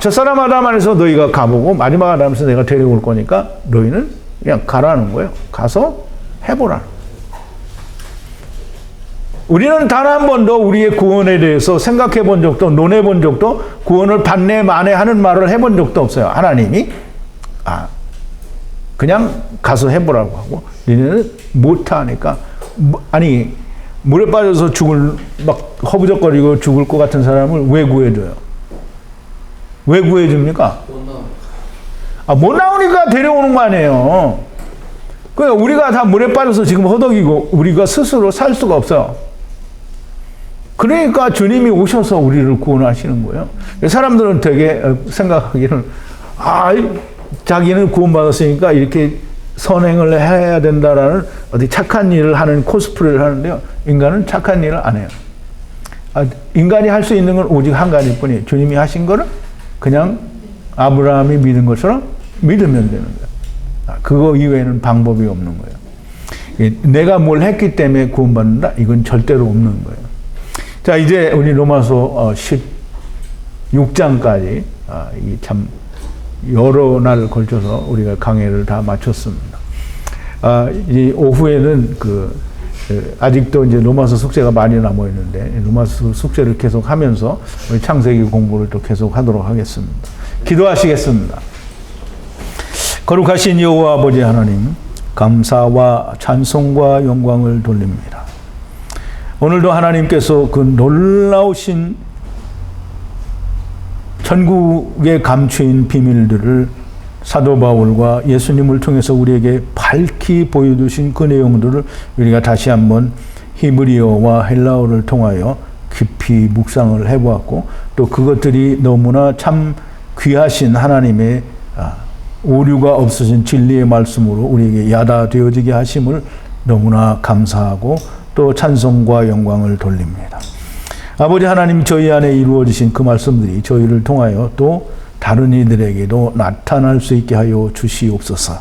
첫사람 아담 안에서 너희가 가보고 마지막 아담에서 내가 데려올 거니까 너희는 그냥 가라는 거예요. 가서 해보라는 거예요. 우리는 단 한 번도 우리의 구원에 대해서 생각해 본 적도 논해 본 적도 구원을 받네 마네 하는 말을 해본 적도 없어요. 하나님이 그냥 가서 해보라고 하고 너희는 못하니까 아니 물에 빠져서 막 허부적거리고 죽을 것 같은 사람을 왜 구해줘요? 왜 구해줍니까? 못 나오니까 데려오는 거 아니에요. 그러니까 우리가 다 물에 빠져서 지금 허덕이고 우리가 스스로 살 수가 없어요. 그러니까 주님이 오셔서 우리를 구원하시는 거예요. 사람들은 되게 생각하기는 자기는 구원받았으니까 이렇게 선행을 해야 된다라는 어디 착한 일을 하는 코스프레를 하는데요. 인간은 착한 일을 안 해요. 인간이 할 수 있는 건 오직 한 가지일 뿐이에요. 주님이 하신 거는 그냥 아브라함이 믿은 것처럼 믿으면 되는 거예요. 그거 이외에는 방법이 없는 거예요. 내가 뭘 했기 때문에 구원받는다? 이건 절대로 없는 거예요. 자, 이제 우리 로마서 16장까지 이 참 여러 날 걸쳐서 우리가 강해를 다 마쳤습니다. 이 오후에는 아직도 이제 로마서 숙제가 많이 남아 있는데 로마서 숙제를 계속 하면서 우리 창세기 공부를 또 계속 하도록 하겠습니다. 기도하시겠습니다. 거룩하신 여호와 아버지 하나님, 감사와 찬송과 영광을 돌립니다. 오늘도 하나님께서 그 놀라우신 천국에 감추인 비밀들을 사도 바울과 예수님을 통해서 우리에게 밝히 보여주신 그 내용들을 우리가 다시 한번 히브리어와 헬라어를 통하여 깊이 묵상을 해보았고, 또 그것들이 너무나 참 귀하신 하나님의 오류가 없으신 진리의 말씀으로 우리에게 야다되어지게 하심을 너무나 감사하고 또 찬송과 영광을 돌립니다. 아버지 하나님, 저희 안에 이루어지신 그 말씀들이 저희를 통하여 또 다른 이들에게도 나타날 수 있게 하여 주시옵소서.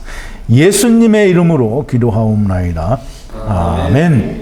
예수님의 이름으로 기도하옵나이다. 아멘.